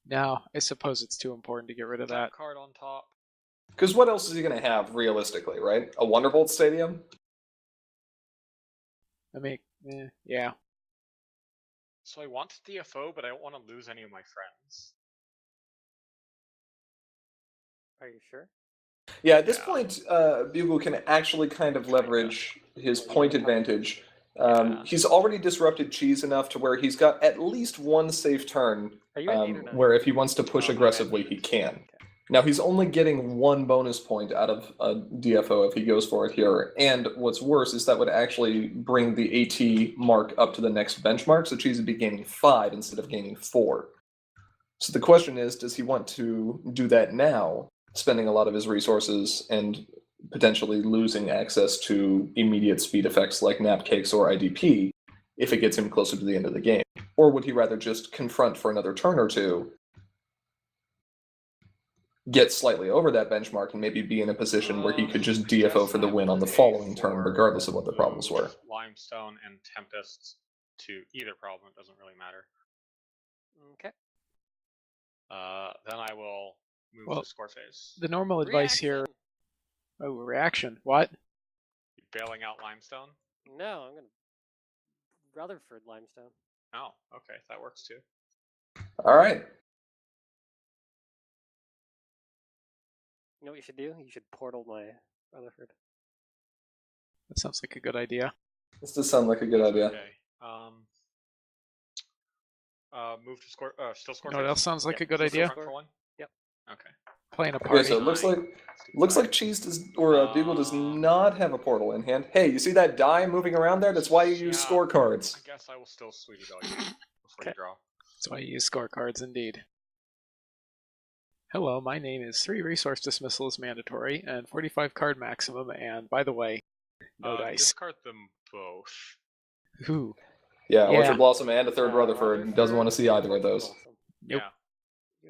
No, I suppose it's too important to get rid of that. Card on top. Because what else is he going to have, realistically, right? A Wonderbolt Stadium? I mean, yeah. So I want DFO, but I don't want to lose any of my friends. Are you sure? Yeah, at this Yeah. point, Bugle can actually kind of leverage his point advantage. He's already disrupted Cheese enough to where he's got at least one safe turn, Are you at 8 or 9? where if he wants to push I'm at aggressively, 8. he can. Now, he's only getting 1 bonus point out of a DFO if he goes for it here. And what's worse is that would actually bring the AT mark up to the next benchmark, so Cheese would be gaining 5 instead of gaining 4. So the question is, does he want to do that now, spending a lot of his resources and potentially losing access to immediate speed effects like nap cakes or IDP if it gets him closer to the end of the game? Or would he rather just confront for another turn or two, get slightly over that benchmark, and maybe be in a position where he could just DFO for the win on the following turn, regardless of what the problems were? Limestone and Tempest to either problem. It doesn't really matter. Okay. Then I will move Well, to score phase. The normal advice here. Oh, reaction. What? You bailing out Limestone? No, I'm gonna Rutherford Limestone. Oh, okay, that works too. All right. You know what you should do? You should portal my Rutherford. That sounds like a good idea. This does sound like a good idea. Okay. Move to score. Still score. You know what phase? else sounds like Yep, a good Still idea? front for 1? Yep. Okay. Playing a Okay, party. so it looks like Cheese does, or Bugle does not have a portal in hand. Hey, you see that die moving around there? That's why you use Yeah. scorecards. I guess I will still sweetie dog you before you draw. That's why you use scorecards, indeed. Hello, my name is 3 resource dismissal is mandatory, and 45 card maximum, and by the way, no dice. Discard them both. Ooh. Yeah, Yeah. Orchard Blossom and a third Rutherford. Doesn't want to see either of those. Blossom. Nope. Yeah.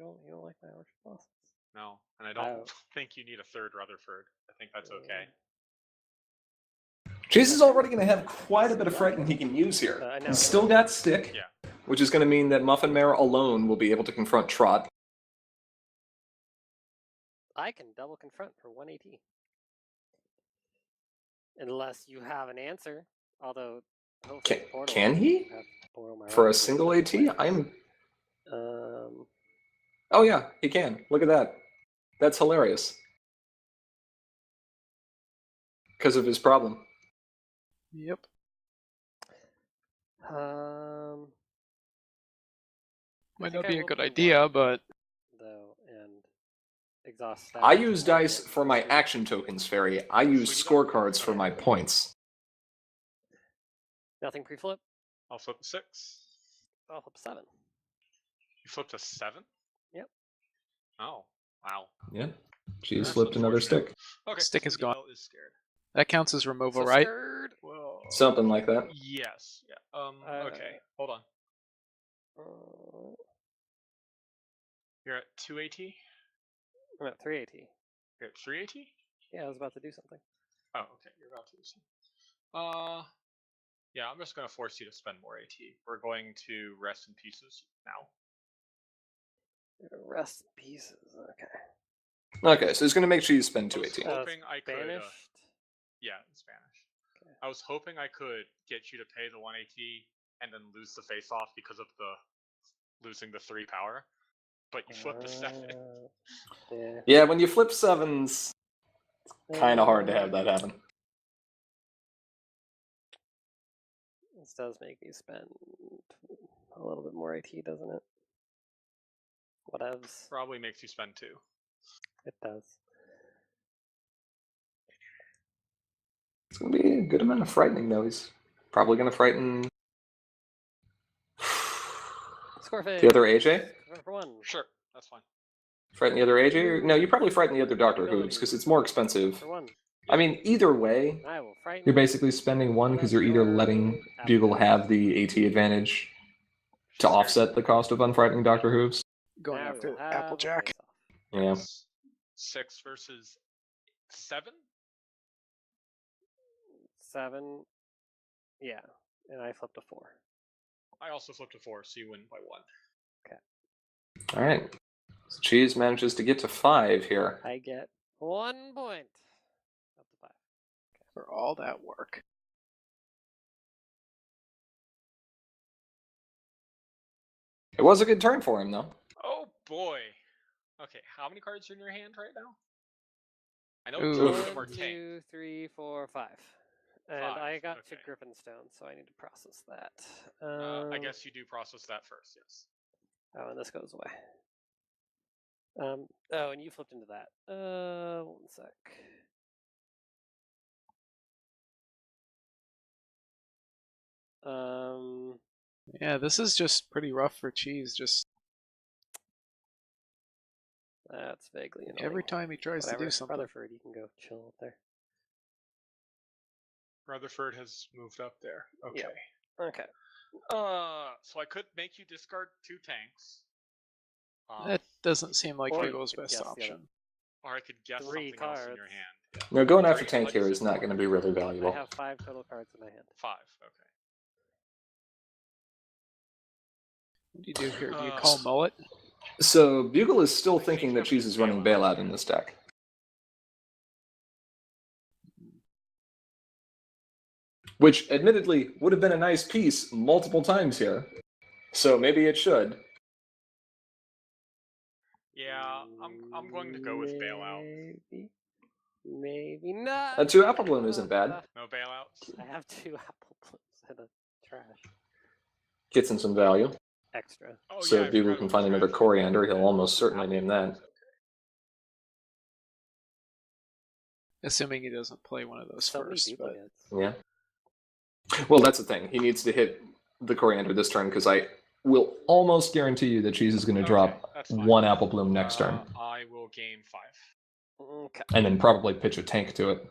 You don't like my Orchard Blossoms? No, and I don't Oh. think you need a third Rutherford. I think that's okay. Cheese is already going to have quite a bit of frighten he can use here. I know. He's still got Stick, Yeah. which is going to mean that Muffin Mare alone will be able to confront Trot. I can double confront for 1 AT. Unless you have an answer. Although, hopefully Portal Can he? have Portal my For a Rutherford single in AT? place. I'm... Oh yeah, he can. Look at that. That's hilarious. Because of his problem. Yep. Might think not I be a will good do idea, one. but Though, and exhaust that. I to use not dice get for my sweet. action tokens, Fairy. I use Sweetie dog? scorecards for my points. Nothing pre-flip. I'll flip a 6. I'll flip 7. You flipped a 7? Yep. Oh, wow. Yeah. She's That's flipped another unfortunate. stick. Okay, Stick is somebody gone. else is scared. that counts as removal, So right? scared. Whoa. Something like that. Yes. Yeah. Okay. Hold on. You're at 2 AT? I'm at 3 AT. You're at 3 AT? Yeah, I was about to do something. Oh, okay. You're about to do something. Yeah, I'm just going to force you to spend more AT. We're going to rest in pieces now. Rest in pieces. Okay. Okay, so it's going to make sure you spend I 2 was AT. hoping I could. Banished. Yeah, in Spanish. Okay. I was hoping I could get you to pay the 1 AT and then lose the face off because of the losing the 3 power. But you flipped a 7. Yeah. Yeah, when you flip 7s, it's kind of hard to have that happen. This does make me spend a little bit more AT, doesn't it? Whatevs. Probably makes you spend 2. It does. It's going to be a good amount of frightening, though. He's probably going to frighten Score phase. the other AJ. For 1. Sure, that's fine. Frighten the other AJ? No, you probably frighten the other Doctor Who's because it's more expensive. For 1. I mean, either way, I will frighten. you're basically spending 1 because you're either letting Bugle have the AT advantage to offset the cost of unfrightening Doctor Hooves. Going Now we after will have a Applejack. face-off. Yeah. 6 versus 7? 7. Yeah, and I flipped a 4. I also flipped a 4, so you win by 1. All right. So Cheese manages to get to 5 here. I get 1 point. Up to 5. For all that work. It was a good turn for him, though. Oh boy. Okay, how many cards are in your hand right now? I know Ooh. 2 of them are 1, tanked. 2, 3, 4, 5. And 5, I got to okay. Griffinstone, so I need to process that. I guess you do process that first, yes. Oh, and this goes away. Oh, and you flipped into that. 1 sec. Yeah, this is just pretty rough for Cheese. Just That's vaguely annoying. every time he tries Whatever. to do something. Rutherford, you can go chill up there. Rutherford has moved up there. Okay. Yep. Okay. So I could make you discard 2 tanks. That doesn't seem like Or you Bugle's could best guess the other. option. Or I could guess 3 something else in cards. your hand. Yeah. No, going after 3, tank like you here said, is not going to be really I valuable. have 5 total cards in my hand. 5, okay. What do you do here? Do you call Mullet? So Bugle is still thinking that Cheese is running Bailout in this deck. Which, admittedly, would have been a nice piece multiple times here. So maybe it should. Yeah, I'm going to go with bailout. Maybe not. A 2 Apple Bloom isn't bad. No bailouts? I have 2 apple blooms and a trash. Gets him some value. Extra. Oh, So yeah, if I Bugle forgot can about find the another trash. Coriander, he'll almost certainly name that. Okay. Assuming he doesn't play one of those So many first. But duplicates. Yeah. Well, that's the thing. He needs to hit the Coriander this turn because I will almost guarantee you that Cheese is going to Okay, drop that's fine. 1 Apple Bloom next turn. I will gain 5. Okay. And then probably pitch a tank to it.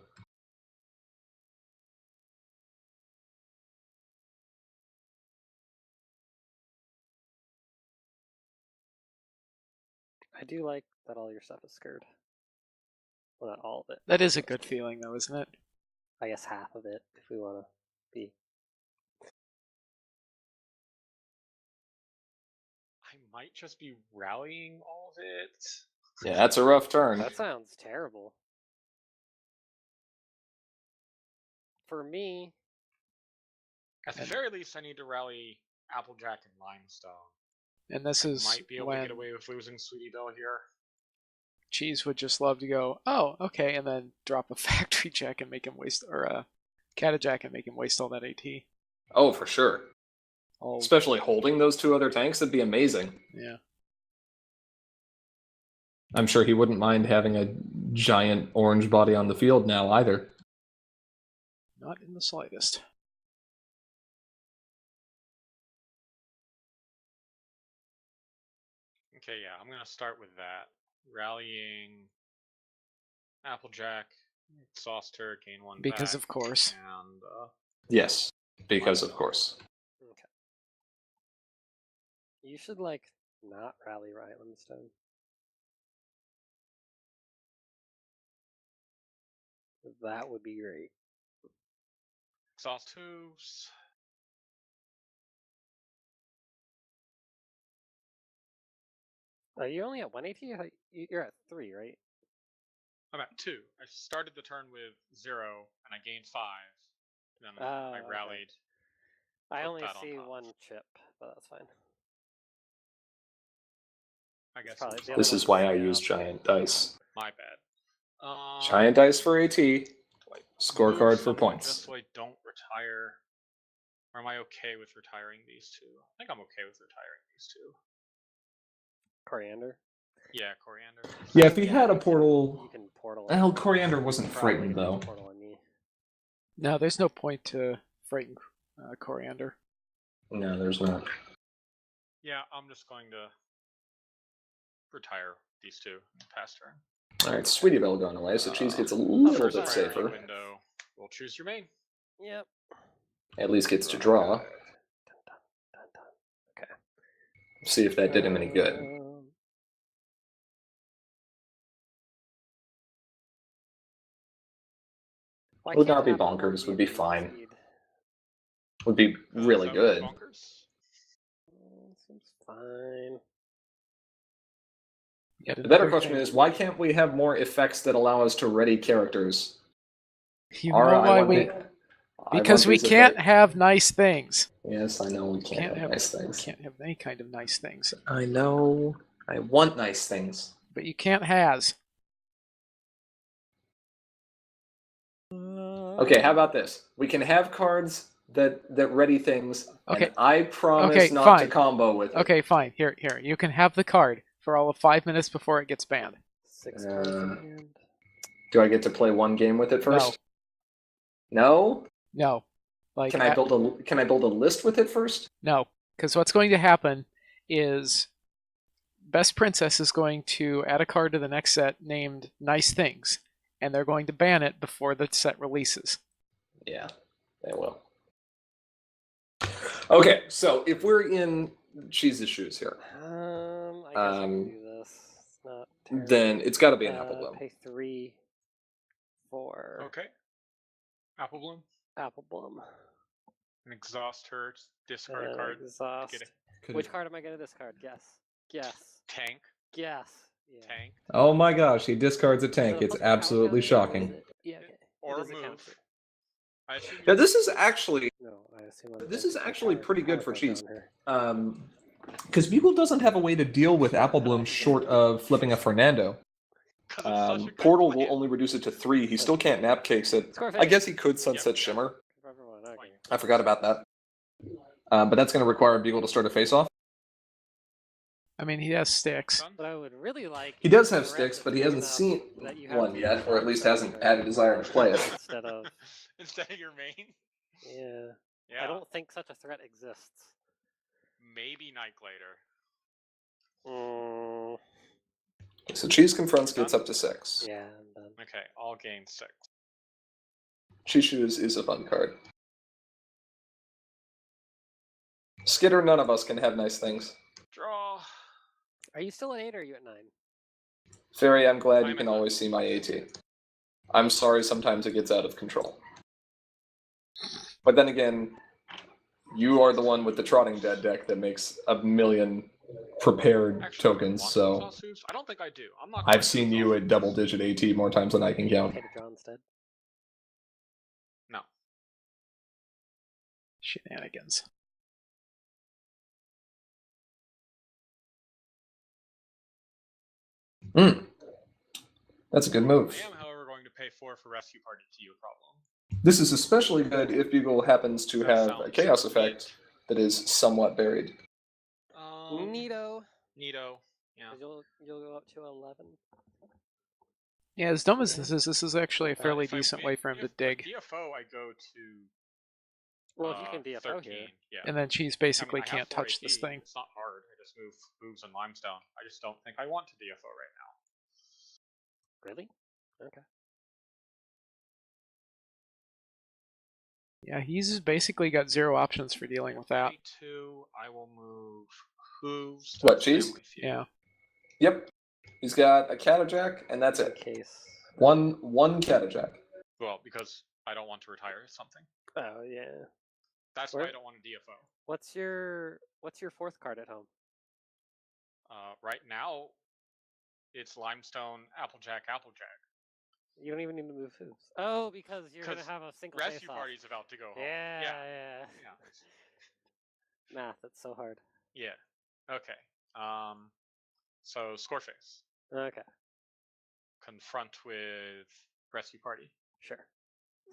I do like that all your stuff is scared. Well, not all of it. that is a good feeling, though, isn't it? I guess half of it, if we want to be. I might just be rallying all of it. Yeah, that's a rough turn. That sounds terrible. For me, At the very least, I need to rally Applejack and Limestone. And this is Might be able to when get away with losing Sweetie Belle here. Cheese would just love to go, oh, okay, and then drop a factory jack and make him waste, or a catajack and make him waste all that AT. Oh, for sure. All, Especially holding those two other tanks, that'd be amazing. yeah. I'm sure he wouldn't mind having a giant orange body on the field now either. Not in the slightest. Okay, yeah, I'm gonna start with that. Rallying Applejack, exhaust her, gain one Because back, of course. and Yes, because of course. Okay. You should like not rally Rylandstone. That would be great. exhaust hooves. Are you only at 1 AT? You're at 3, right? I'm at 2. I started the turn with 0, and I gained 5. Then I okay. rallied. I put only that on see top. 1 chip, but that's fine. I guess probably it was the other This one's is why I way use up. giant dice. my bad. Giant dice for AT. do I Scorecard move for some points. Just so I don't retire. Or am I okay with retiring these two? I think I'm okay with retiring these two. Coriander. Yeah, Coriander. Yeah, if he had a You portal... can portal. Well, Coriander wasn't Probably frightened, just though. Portal on me. No, there's no point to frighten Coriander. No, there's not. Yeah, I'm just going to retire these two and pass turn. Alright, Sweetie Belle gone away, so Cheese gets a First little bit priority safer. window. We'll choose your main. Yep. At least gets to draw. Dun, dun, dun. Okay. See if that did him any good. Why Would can't not be Apple Bloom bonkers, would be at fine. speed? Would be really Is that what good. Bonkers? Seems fine. Yet The better another question thing. is, why can't we have more effects that allow us to ready characters? You know why we? Because we can't have nice things. Yes, I know we can't have nice We things. can't have any kind of nice things. I know. I want nice things. But you can't has. Okay, how about this? We can have cards that ready things, Okay. and I promise Okay, not to fine. combo with it. Okay, fine. Here. You can have the card for all of 5 minutes before it gets banned. 6 cards in hand. Do I get to play one game with it first? No? No. Like Can I build a list with it first? No, because what's going to happen is Best Princess is going to add a card to the next set named Nice Things, and they're going to ban it before the set releases. Yeah, they will. Okay, so if we're in Cheese's shoes here, I guess I can do this. It's not terrible. then it's got to be an Apple Bloom. Pay 3 for Okay. Apple Bloom. Apple Bloom. And exhaust her. Discard a card. Exhaust. Get it. Which card am I going to discard? Guess. Tank. Yeah. Tank. Oh my gosh, he discards a Is tank. it a It's plus counter absolutely or is shocking. it- Yeah, okay. Or It is a move. counter. I assume Now you this is actually No, I assume I'm This going is to actually counter- pretty good for counter Cheese. on her. Because Bugle doesn't have a way to deal with Apple Bloom short of flipping a Fernando. 'cause it's such a good Portal will plan. only reduce it to 3. He still can't nap cakes it. Score I finish. guess he could Sunset Yeah. Shimmer. For everyone, okay. I forgot about that. But that's going to require Bugle to start a face-off. I mean, he has sticks. Done? But I would really like. He does have the sticks, rep but he big hasn't enough seen that you have one to yet, use or at least hasn't Sunset had a desire to play it. Instead of. Instead of your main. Yeah. Yeah. I don't think such a threat exists. Maybe Night Glider. Mm, So Cheese confronts gets up to 6. yeah, I'm done. Okay, all gain 6. Cheese Shoes is a fun card. Skitter, none of us can have nice things. Draw. Are you still at 8 or are you at 9? Fairy, I'm glad you I'm can at always see my AT. I'm sorry sometimes it gets out of control. But then again, you are the one with the Trotting Dead deck that makes a million prepared Actually, tokens, want so exhaust hooves? I don't think I do. I'm not. I've seen you at double-digit AT more times than I can count. Pay to draw instead. No. Shenanigans. That's a good move. I am, however, going to pay 4 for rescue party to you problem. This is especially good if Bugle happens to That have a sounds chaos sweet. effect that is somewhat buried. Neato. Neato. Yeah. 'Cause you'll go up to 11. Yeah, as dumb as this is actually a fairly If I decent win way for him to with dig. DFO, I go to Well, if you can DFO 13. here. Yeah. And then Cheese I mean, basically I have can't 4 touch this AP. thing. It's not hard. I just move moves and limestone. I just don't think I want to DFO right now. Really? Okay. Yeah, he's basically got 0 options for dealing with that. Pay 2. I will move hooves. What, to Cheese? Family Feud. Yeah. Yep. He's got a Catajack, and that's In it. case. One Catajack. Well, because I don't want to retire something. Oh yeah. That's Where- why I don't want to DFO. What's your 4th card at home? Right now, it's limestone, Applejack. You don't even need to move hooves. Oh, because you're gonna 'Cause have a single Rescue face-off. party's about to go home. Yeah, Yeah. yeah. Yeah. Math, that's so hard. Yeah. Okay. So Scoreface. Okay, Confront with Rescue Party. sure.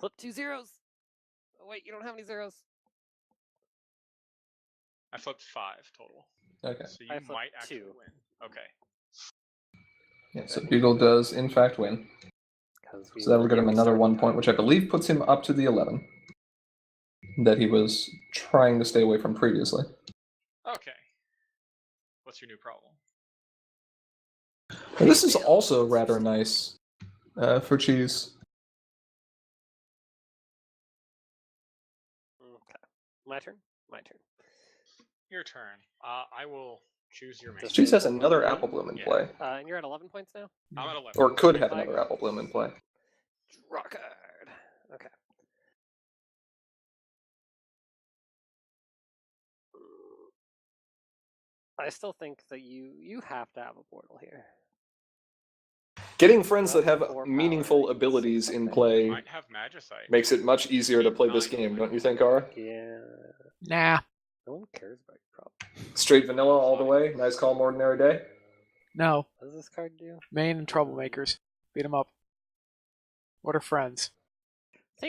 Flip 2 zeros. Oh wait, you don't have any zeros. I flipped 5 total. Okay. So I you flipped might actually 2. win. Okay. Yeah, so Bugle does in fact win. So that'll get him another 1 point, which I believe puts him up to the 11 that he was trying to stay away from previously. Okay. What's your new problem? Now, this is also rather nice for Cheese. Okay. My turn? My turn. Your turn. I will choose your main. Does Cheese has Bugle another win? Apple Bloom in Yeah. play. And you're at 11 points now? I'm at 11. Or could have Flag. another Apple Bloom in play. Draw card. Okay. I still think that you have to have a portal here. Getting friends that Up have 4 meaningful power, abilities in something. play Might have Magicite. makes it much easier to play this 8, 9 game, might don't you be think, more. Ara? Yeah. Nah. No one cares about your problem. Straight vanilla all the way. Nice calm ordinary day. No. What does this card do? Main and troublemakers. Beat them up. What are friends?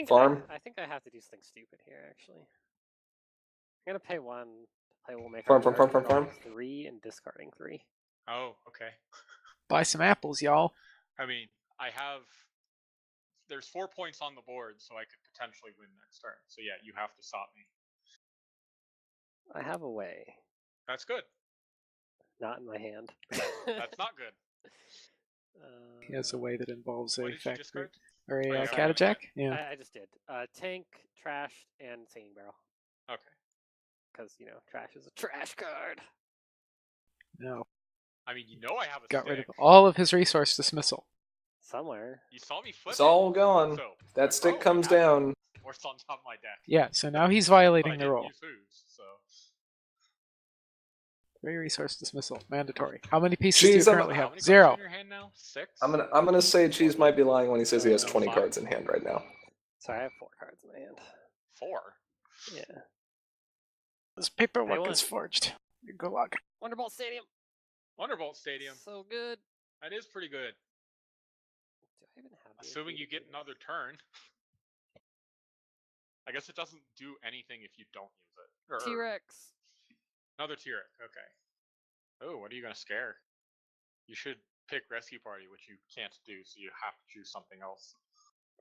Farm? I think I have to do something stupid here, actually. I'm gonna pay 1 to play Will Maker. Farm, farm, farm, farm, farm. 3 and discarding 3. Oh, okay. Buy some apples, y'all. I mean, there's 4 points on the board, so I could potentially win next turn. So yeah, you have to stop me. I have a way. That's good. Not in my hand. That's not good. He has a way that involves a What did you factory. discard? Or a Oh, yeah, Catajack? Yeah. I just did. Tank, trash, and singing barrel. Okay. Because, trash is a trash card. No. I mean, I have a Got stick. rid of all of his resource dismissal. Somewhere. You saw me flip It's it. all gone. So, That stick oh, comes I have down. it. Or it's on top of my deck. Yeah, so now he's But I violating the didn't rule. use hooves, so. 3 resource dismissal. Mandatory. How many pieces Jeez, do you I'm- currently How have? many cards 0. are in your hand now? 6? I'm gonna say Cheese might be lying when he says he has No, 20 5. cards in hand right now. So I have 4 cards in my hand. 4. Yeah. This paperwork won. is forged. Good luck. Wonderbolt Stadium. Wonderbolt Stadium. So good. That is pretty good. Do I even have the Assuming you ability get to do another turn. I guess it doesn't do anything if you don't use it. this? T-Rex. Another T-Rex, okay. Oh, what are you going to scare? You should pick Rescue Party, which you can't do, so you have to choose something else.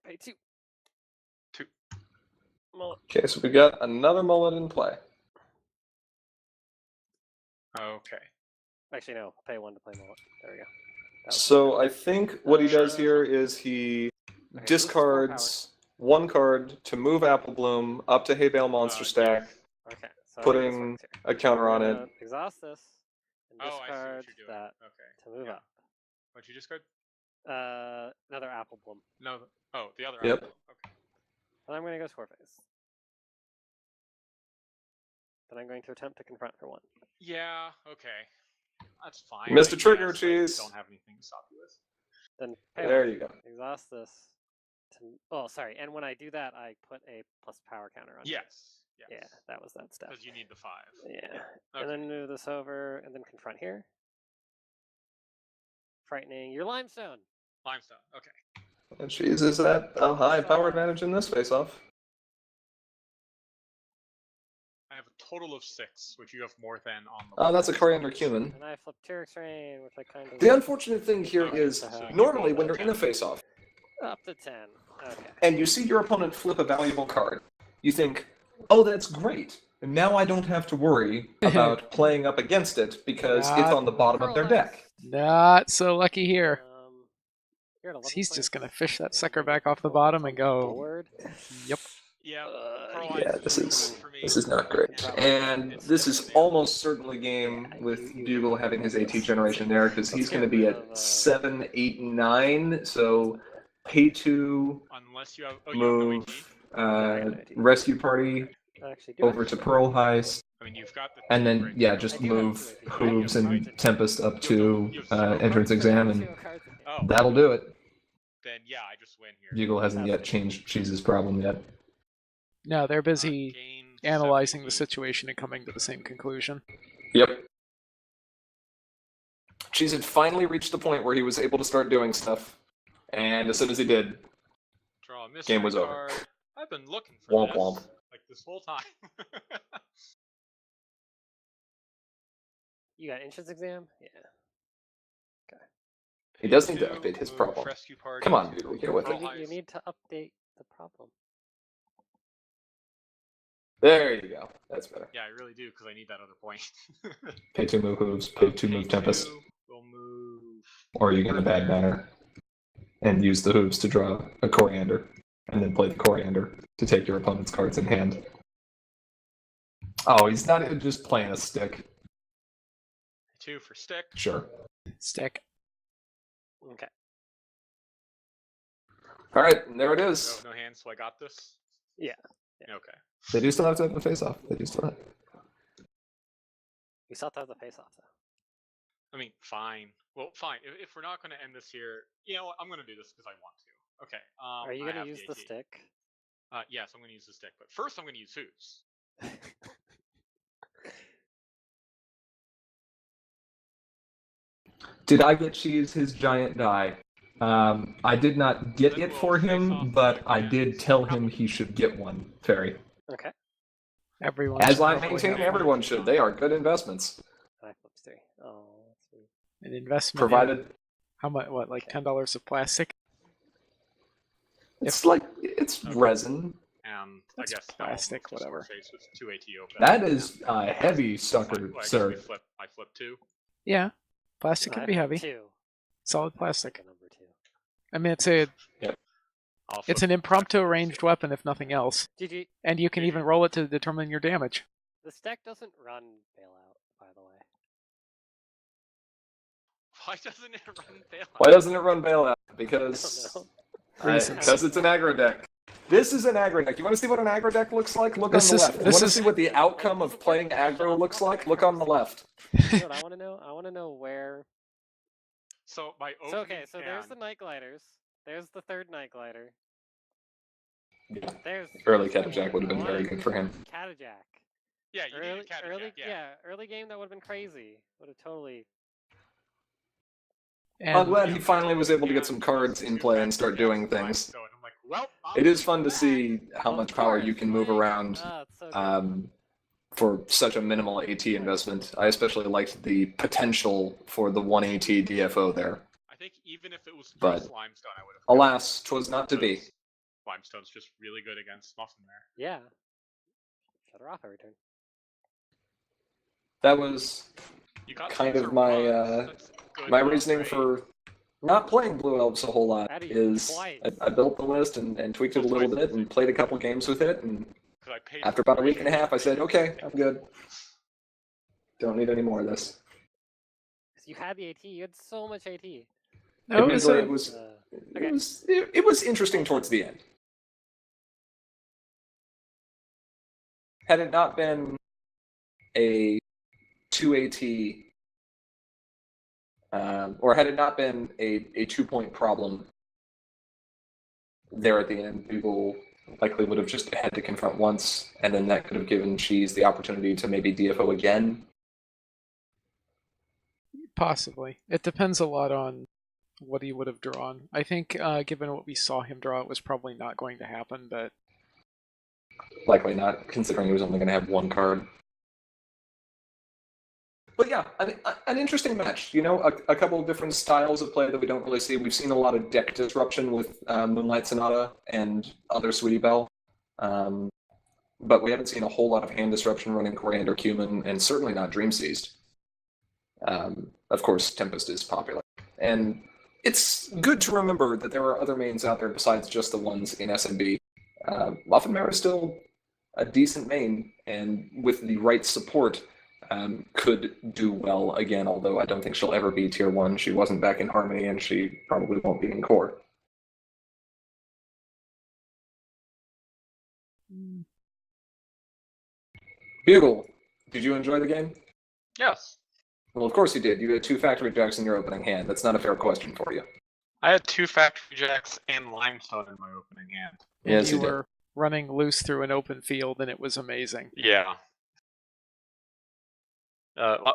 Pay 2. 2. Mullet. Okay, so we got another mullet in play. Okay. Actually, no. Pay 1 to play mullet. There we go. That was So I think what he does here is he Okay, so this is 4 discards 1 card to move Apple Bloom up to Hay Bale Monster Stack, yes. Okay. So putting I think this works a counter here. on We're it. gonna Exhaust this. And Oh, I see what discard you're doing. that Okay. to move yeah. up. What'd you discard? Another Apple Bloom. No. Oh, the other Yep. Apple. Okay. Then I'm going to go Scoreface. Then I'm going to attempt to confront for 1. Yeah, okay. That's fine. You missed I a trigger, guess. I Cheese. don't have anything to stop you with. Then pay There 1. you go. Exhaust this. Oh, sorry. And when I do that, I put a plus power counter on it. Yes. Yeah, that was that step. Because you need the 5. Yeah. Okay. And then move this over and then confront here. frightening. You're limestone. Limestone. Okay. And Cheese is at a high power advantage in this face-off. I have a total of 6, which you have more than on the. Oh, that's a left. coriander cumin. And I flip Tyrix Rain, which I kind of. The unfortunate thing here is, normally when you're in a face-off, Up to 10. Okay. and you see your opponent flip a valuable card, you think, oh, that's great. And now I don't have to worry about playing up against it because it's on the bottom of their deck. Not so lucky here. You're at 11 He's just points. gonna fish that sucker back off the bottom and go. Board. Yep. Yeah. Yeah, this is not great. And this is almost certainly a game with Bugle having his AT generation there because he's going to be at 7, 8, 9. So pay to Unless you have move no AT. rescue party Actually, do over I? to Pearl Heist, I mean, you've got the. and then right yeah, there. just I do have move two AT. Hooves and Tempest up to You have entrance exam, and Zero cards in Oh, hand. that'll do it. then yeah, I just win here. Bugle hasn't yet changed Cheese's problem yet. No, they're busy Gain analyzing the 7. situation and coming to the same conclusion. Yep. Cheese had finally reached the point where he was able to start doing stuff, and as soon as he did, Draw a mystery game was over. card. I've been looking for Womp this womp. like this whole time. You got entrance exam? Yeah. he does need to Two, update his move problem. Rescue party. Come on, Bugle, get with Oh, it. you need to update the problem. There you go. That's better. Yeah, I really do because I need that other point. Pay 2 move Hooves, pay 2 move Tempest, We'll move. or you get a bad banner and use the Hooves to draw a Coriander, and then play the Coriander to take your opponent's cards in hand. Oh, he's not even just playing a stick. 2 for stick. Sure. Stick. Okay. All right, and there it is. No hands, so I got this. Yeah. Okay. They do still have to have the face-off. They do still have. You still have to have the face off though. I mean, fine. Well, fine. If we're not going to end this here, you know what? I'm going to do this because I want to. Okay. Are you I gonna have use the AT. stick? Yes, I'm going to use the stick. But first, I'm going to use Hooves. Did I get Cheese his giant die? I did not get it for him, but I did tell him he should get one, Fairy. Okay. Everyone. As should I probably maintain, have one. everyone should. They are good investments, I flips 3. Oh, that's weird. An investment. in provided how much? What, like $10 of plastic? it's like it's resin. And That's I guess plastic, now I'll move to whatever. Face with 2 AT open. That is a heavy So sucker, I guess sir. I flip 2. Yeah, plastic I can be flip heavy. 2. Solid plastic. Like a number 2. I mean, it's I'll it's flip an impromptu ranged weapon, if nothing else, GG. and you can even roll it to determine your damage. The stack doesn't run bailout, by the way. Why doesn't it run bailout? Why doesn't it run bailout? I Because don't Reasons. because it's an aggro deck. This is an aggro deck. You want to see what an aggro deck looks like? Look This on the is- left. You this want to is- see what the outcome of playing aggro looks like? Look on the left. know. You know what I want to know? I want to know where. So my opening So okay, so there's the hand- night gliders. There's the third night glider. Yeah. There's Early there's the Catajack one. would have I been wanna- very good for him. Catajack. Yeah, you Early, need a Catajack, early, yeah. early game that would have been crazy. Would have totally. And I'm glad he finally was able to get some cards in play and start doing things. So I'm like, well, It is fun to see how much power you can move around Ah, it's so good. for such a minimal AT investment. I especially liked the potential for the 1 AT DFO there. I think even if it was But, just limestone, I would have. Alas, 'twas not to be. Limestone's just really good against Muffin there. Yeah. Shut her off every turn. That was You got kind some of my surprise. That's good my enough, reasoning right? for not playing Blue Elves a whole lot. Addie, Is twice. I built the list and tweaked it a little bit and played a couple games with it, and 'Cause I paid after for about a week free. and a half, I said, okay, I'm good. Don't need any more of this. 'Cause you had the AT. You had so much AT. no, it was Admittedly, a- it was Okay. it was interesting towards the end. Had it not been a 2 AT, or had it not been a 2-point problem there at the end, people likely would have just had to confront once, and then that could have given Cheese the opportunity to maybe DFO again. possibly. It depends a lot on what he would have drawn. I think, given what we saw him draw, it was probably not going to happen, but Likely not, considering he was only going to have one card. But yeah, an interesting match. You know, a couple of different styles of play that we don't really see. We've seen a lot of deck disruption with Moonlight Sonata and other Sweetie Belle. But we haven't seen a whole lot of hand disruption running Coriander Cumin, and certainly not Dream Seized. Of course, Tempest is popular. And it's good to remember that there are other mains out there besides just the ones in SMB. Muffin Mare is still a decent main, and with the right support, could do well again, although I don't think she'll ever be tier 1. She wasn't back in Harmony, and she probably won't be in Core. Bugle, did you enjoy the game? Yes. Well, of course you did. You had 2 Factory Jacks in your opening hand. That's not a fair question for you. I had 2 Factory Jacks and Limestone in my opening hand. Yes, you were running loose through an open field, and it was amazing. Yeah.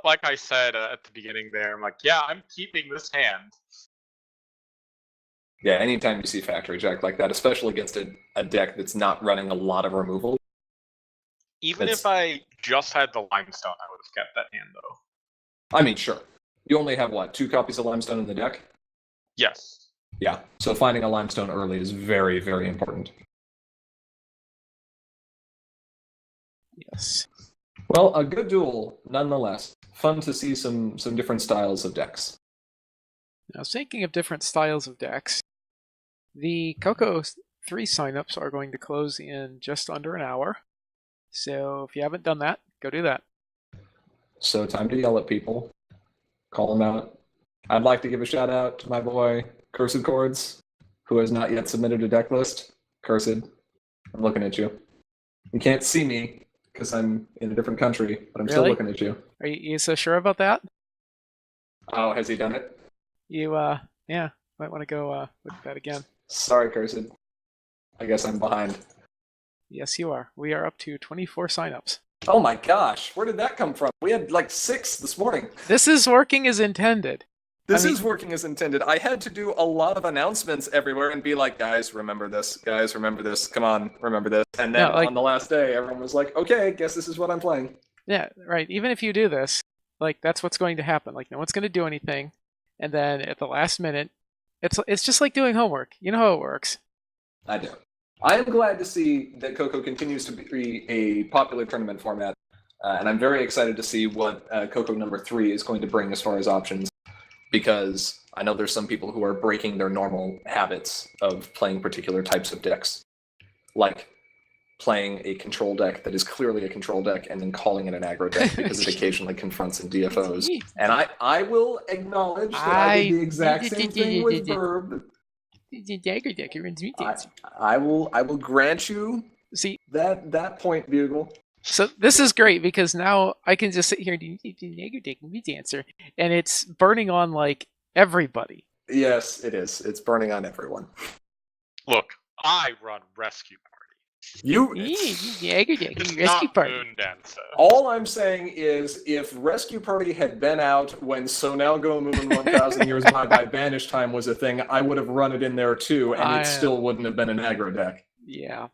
Like I said at the beginning there, I'm like, yeah, I'm keeping this hand. Yeah, anytime you see Factory Jack like that, especially against a deck that's not running a lot of removal. Even if I just had the Limestone, I would have kept that hand, though. I mean, sure. You only have, 2 copies of Limestone in the deck? Yes. Yeah, so finding a Limestone early is very, very important. Yes. Well, a good duel, nonetheless. Fun to see some different styles of decks. Now, speaking of different styles of decks, the Coco 3 signups are going to close in just under an hour. So if you haven't done that, go do that. So time to yell at people. Call them out. I'd like to give a shout out to my boy, Cursed Chords, who has not yet submitted a deck list. Cursed, I'm looking at you. You can't see me because I'm in a different country, but I'm still Really? looking at you. Are you so sure about that? Oh, has he done it? You, yeah, might want to go look at that again. Sorry, Cursed. I guess I'm behind. Yes, you are. We are up to 24 signups. Oh my gosh, where did that come from? We had 6 this morning. This is working as intended. This is working as intended. I had to do a lot of announcements everywhere and be like, guys, remember this. Guys, remember this. Come on, remember this. And then on the last day, everyone was like, okay, guess this is what I'm playing. Yeah, right. Even if you do this, that's what's going to happen. No one's going to do anything. And then at the last minute, it's just like doing homework. You know how it works. I do. I am glad to see that Coco continues to be a popular tournament format, and I'm very excited to see what Coco number 3 is going to bring as far as options, because I know there's some people who are breaking their normal habits of playing particular types of decks, like playing a control deck that is clearly a control deck and then calling it an aggro deck because it occasionally confronts in DFOs. And I will acknowledge that I did the exact same thing with Verb. I will grant you that point, Bugle. So this is great because now I can just sit here and do dancer, and it's burning on everybody. Yes, it is. It's burning on everyone. Look, I run Rescue Party. Rescue not Party. Moon Dancer. All I'm saying is, if Rescue Party had been out when So Now Go Moon 1000 Years by Banish Time was a thing, I would have run it in there too, and it still wouldn't have been an aggro deck. Yeah,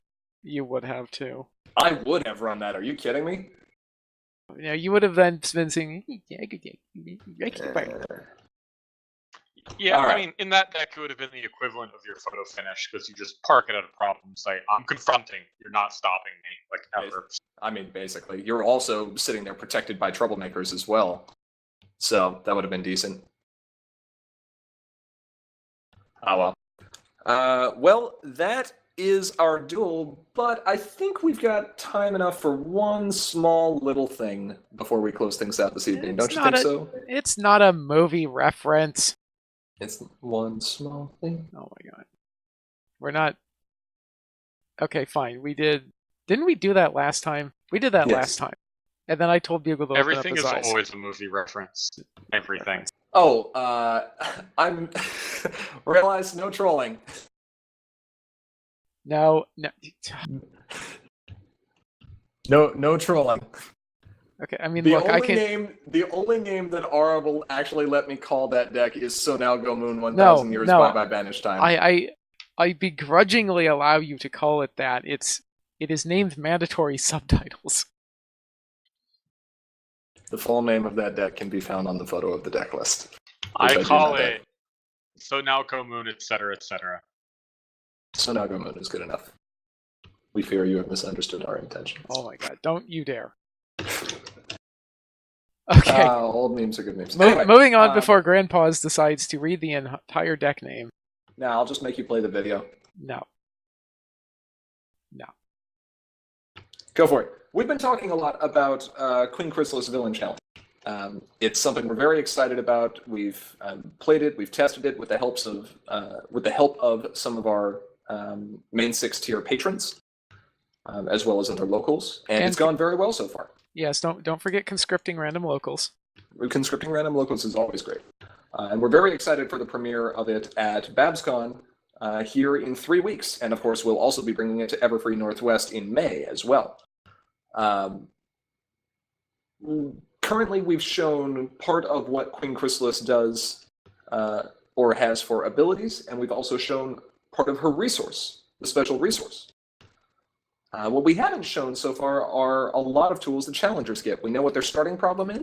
you would have too. I would have run that. Are you kidding me? You would have then been singing Rescue Party. Yeah, All right. I mean, in that deck, it would have been the equivalent of your photo finish, because you just park it at a problem, say, I'm confronting, you're not stopping me, ever. I mean, basically. You're also sitting there protected by troublemakers as well. So, that would have been decent. Oh well. Well, that is our duel, but I think we've got time enough for one small little thing before we close things out this evening. Don't you think so? It's not a movie reference. It's one small thing. Oh my god. We're not... Okay, fine. Didn't we do that last time? We did that last time. And then I told Bugle to open up Everything his is eyes. always a movie reference. Everything. Oh, I'm... Realize no trolling. No. No trolling. Okay, I mean, The look, only name that Aura will actually let me call that deck is So Now Go Moon 1000 Years no, Bye Bye Banish Time. I begrudgingly allow you to call it that. It is named mandatory subtitles. The full name of that deck can be found on the photo of the deck list. I do call know that. it So Now Go Moon, etc., etc. So Now Go Moon is good enough. We fear you have misunderstood our intentions. Oh my god, don't you dare. Okay. Old memes are good memes. Anyway, moving on before Grandpa's decides to read the entire deck name. Now I'll just make you play the video. No. Go for it. We've been talking a lot about Queen Chrysalis Villain Challenge. It's something we're very excited about. We've played it, we've tested it with the help of some of our main 6-tier patrons, as well as other locals, and it's gone very well so far. Yes, don't forget conscripting random locals. Conscripting random locals is always great. And we're very excited for the premiere of it at BabsCon here in 3 weeks. And of course, we'll also be bringing it to Everfree Northwest in May as well. Currently, we've shown part of what Queen Chrysalis does or has for abilities, and we've also shown part of her resource, the special resource. What we haven't shown so far are a lot of tools that challengers get. We know what their starting problem is,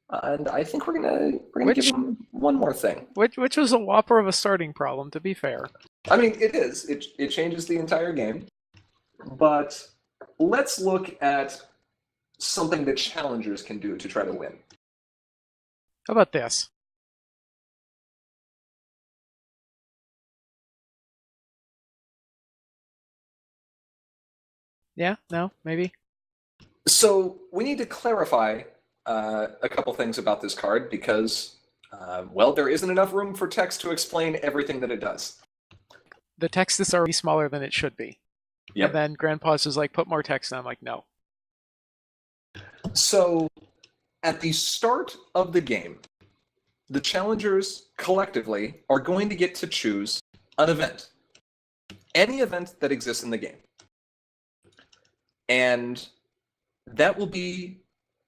and I think we're gonna give them one more thing. Which was a whopper of a starting problem, to be fair. I mean, it is. It changes the entire game, but let's look at something that challengers can do to try to win. How about this? Yeah? No? Maybe? So we need to clarify a couple things about this card because, well, there isn't enough room for text to explain everything that it does. The text is already smaller than it should be. Yep. And then Grandpa's is like, put more text, and I'm like, no. So at the start of the game, the challengers collectively are going to get to choose an event. Any event that exists in the game. And that will be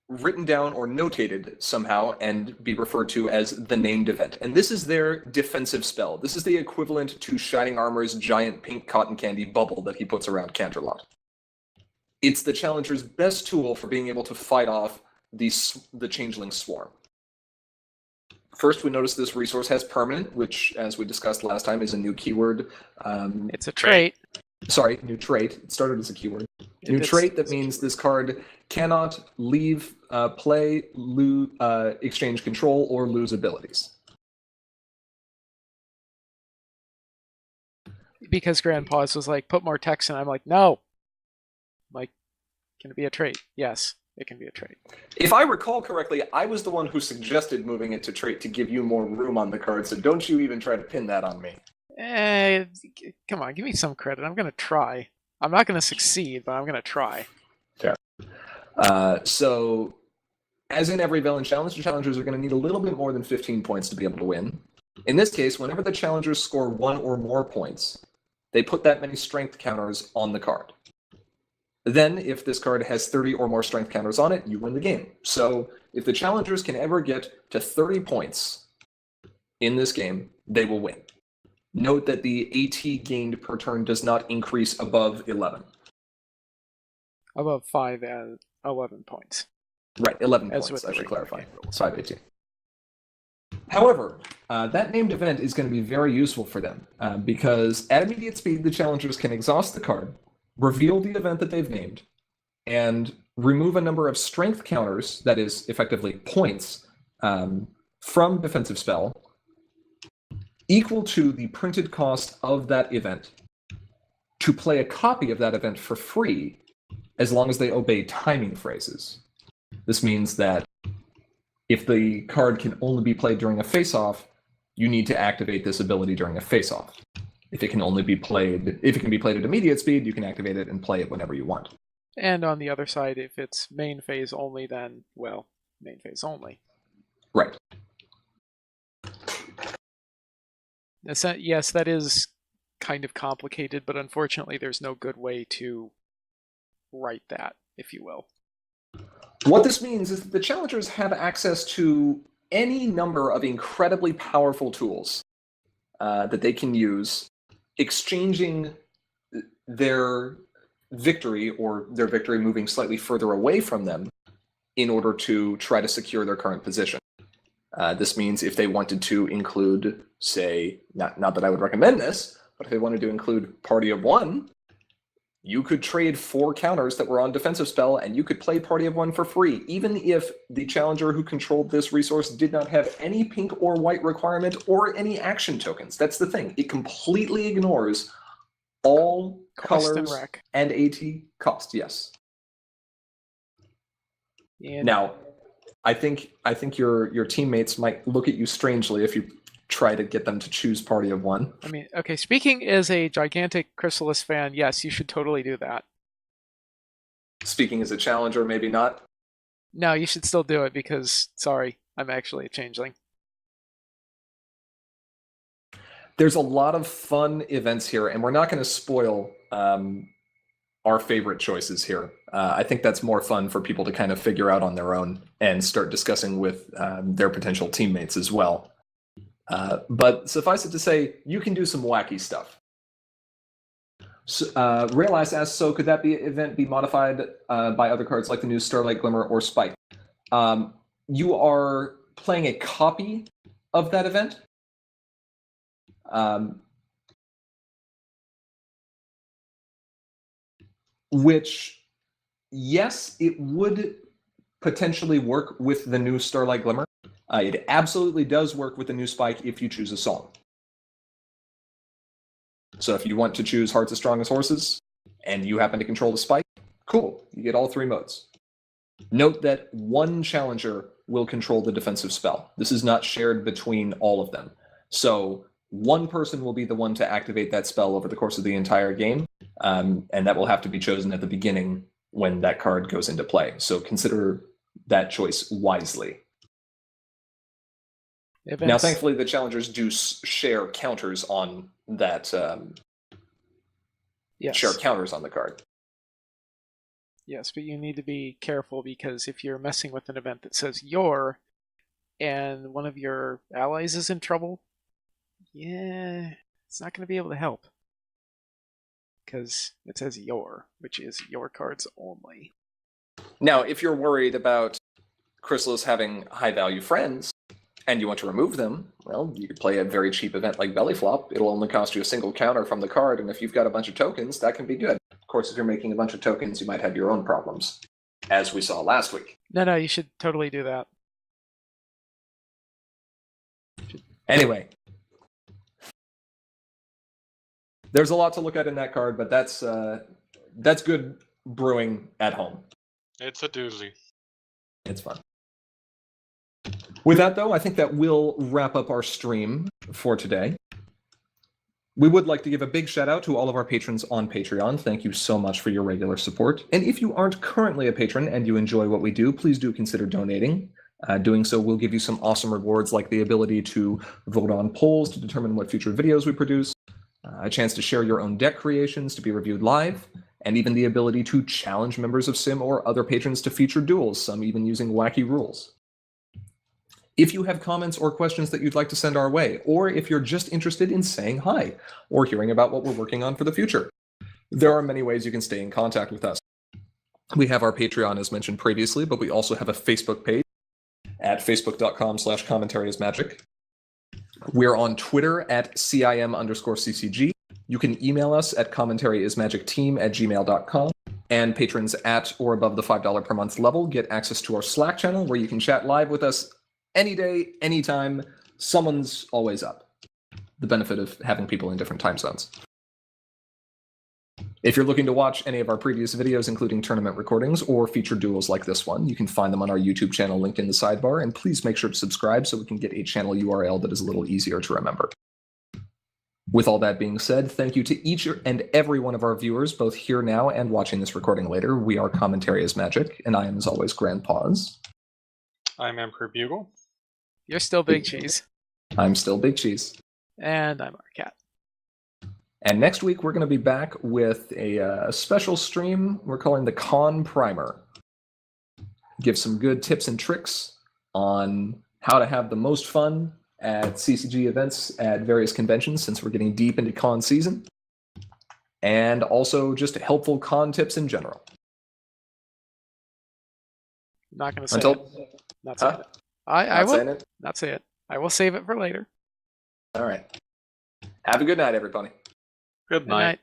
written down or notated somehow and be referred to as the named event. And this is their defensive spell. This is the equivalent to Shining Armor's giant pink cotton candy bubble that he puts around Canterlot. It's the challenger's best tool for being able to fight off the Changeling Swarm. First, we notice this resource has permanent, which, as we discussed last time, is a new keyword. It's a trait. Sorry, new trait. It started as a keyword. New trait that means this card cannot leave play, exchange control, or lose abilities. Because Grandpa's was like, put more text, and I'm like, no. I'm like, can it be a trait? Yes, it can be a trait. If I recall correctly, I was the one who suggested moving it to trait to give you more room on the card, so don't you even try to pin that on me. Come on, give me some credit. I'm going to try. I'm not going to succeed, but I'm going to try. Fair. So, as in every villain challenge, the challengers are going to need a little bit more than 15 points to be able to win. In this case, whenever the challengers score 1 or more points, they put that many strength counters on the card. Then, if this card has 30 or more strength counters on it, you win the game. So, if the challengers can ever get to 30 points in this game, they will win. Note that the AT gained per turn does not increase above 11. Above 5 and 11 points. Right, 11 As points, with I should the clarify. game rules. 5 AT. However, that named event is going to be very useful for them because at immediate speed, the challengers can exhaust the card, reveal the event that they've named, and remove a number of strength counters, that is effectively points, from defensive spell, equal to the printed cost of that event to play a copy of that event for free as long as they obey timing phrases. This means that if the card can only be played during a face-off, you need to activate this ability during a face-off. If it can be played at immediate speed, you can activate it and play it whenever you want. And on the other side, if it's main phase only, then, well, main phase only. Right. Yes, that is kind of complicated, but unfortunately there's no good way to write that, if you will. What this means is that the challengers have access to any number of incredibly powerful tools that they can use, exchanging their victory or their victory moving slightly further away from them in order to try to secure their current position. This means if they wanted to include, say, not that I would recommend this, but if they wanted to include Party of One, you could trade 4 counters that were on defensive spell, and you could play Party of One for free, even if the challenger who controlled this resource did not have any pink or white requirement or any action tokens. That's the thing. It completely ignores all Cost and colors rec. and AT cost, yes. And Now, I think your teammates might look at you strangely if you try to get them to choose Party of One. I mean, okay, speaking as a gigantic Chrysalis fan, yes, you should totally do that. Speaking as a challenger, maybe not. No, you should still do it because, sorry, I'm actually a changeling. There's a lot of fun events here, and we're not going to spoil our favorite choices here. I think that's more fun for people to kind of figure out on their own and start discussing with their potential teammates as well. But suffice it to say, you can do some wacky stuff. So, Realize asks, so could that event be modified by other cards like the new Starlight Glimmer or Spike? You are playing a copy of that event. Which, yes, it would potentially work with the new Starlight Glimmer. It absolutely does work with the new Spike if you choose a song. So if you want to choose Hearts as Strong as Horses, and you happen to control the Spike, cool, you get all 3 modes. Note that one challenger will control the defensive spell. This is not shared between all of them. So one person will be the one to activate that spell over the course of the entire game, and that will have to be chosen at the beginning when that card goes into play. So consider that choice wisely. Events. Now, thankfully, the challengers do share counters on that. Yes. Share counters on the card. Yes, but you need to be careful because if you're messing with an event that says your, and one of your allies is in trouble, yeah, it's not going to be able to help. Because it says your, which is your cards only. Now, if you're worried about Chrysalis having high-value friends, and you want to remove them, well, you could play a very cheap event like Belly Flop. It'll only cost you a single counter from the card, and if you've got a bunch of tokens, that can be good. Of course, if you're making a bunch of tokens, you might have your own problems, as we saw last week. No, you should totally do that. Anyway, there's a lot to look at in that card, but that's good brewing at home. It's a doozy. It's fun. With that, though, I think that will wrap up our stream for today. We would like to give a big shout out to all of our patrons on Patreon. Thank you so much for your regular support. And if you aren't currently a patron and you enjoy what we do, please do consider donating. Doing so will give you some awesome rewards like the ability to vote on polls to determine what future videos we produce, a chance to share your own deck creations to be reviewed live, and even the ability to challenge members of Sim or other patrons to feature duels, some even using wacky rules. If you have comments or questions that you'd like to send our way, or if you're just interested in saying hi, or hearing about what we're working on for the future, there are many ways you can stay in contact with us. We have our Patreon as mentioned previously, but we also have a Facebook page at facebook.com/commentaryismagic. We're on Twitter at CIM_CCG. You can email us at commentaryismagicteam@gmail.com. And patrons at or above the $5 per month level get access to our Slack channel where you can chat live with us any day, anytime. Someone's always up. The benefit of having people in different time zones. If you're looking to watch any of our previous videos, including tournament recordings or featured duels like this one, you can find them on our YouTube channel linked in the sidebar, and please make sure to subscribe so we can get a channel URL that is a little easier to remember. With all that being said, thank you to each and every one of our viewers, both here now and watching this recording later. We are Commentary is Magic, and I am, as always, Grandpaws. I'm Emperor Bugle. You're still Bigcheese. I'm still Bigcheese. And I'm Arcat. And next week, we're going to be back with a special stream we're calling the Con Primer. give some good tips and tricks on how to have the most fun at CCG events at various conventions, since we're getting deep into con season, and also just helpful con tips in general. Not going to say Until it. Not saying Huh? it. I Not will saying it. not say it. I will save it for later. All right. Have a good night, everybody. Good Good night.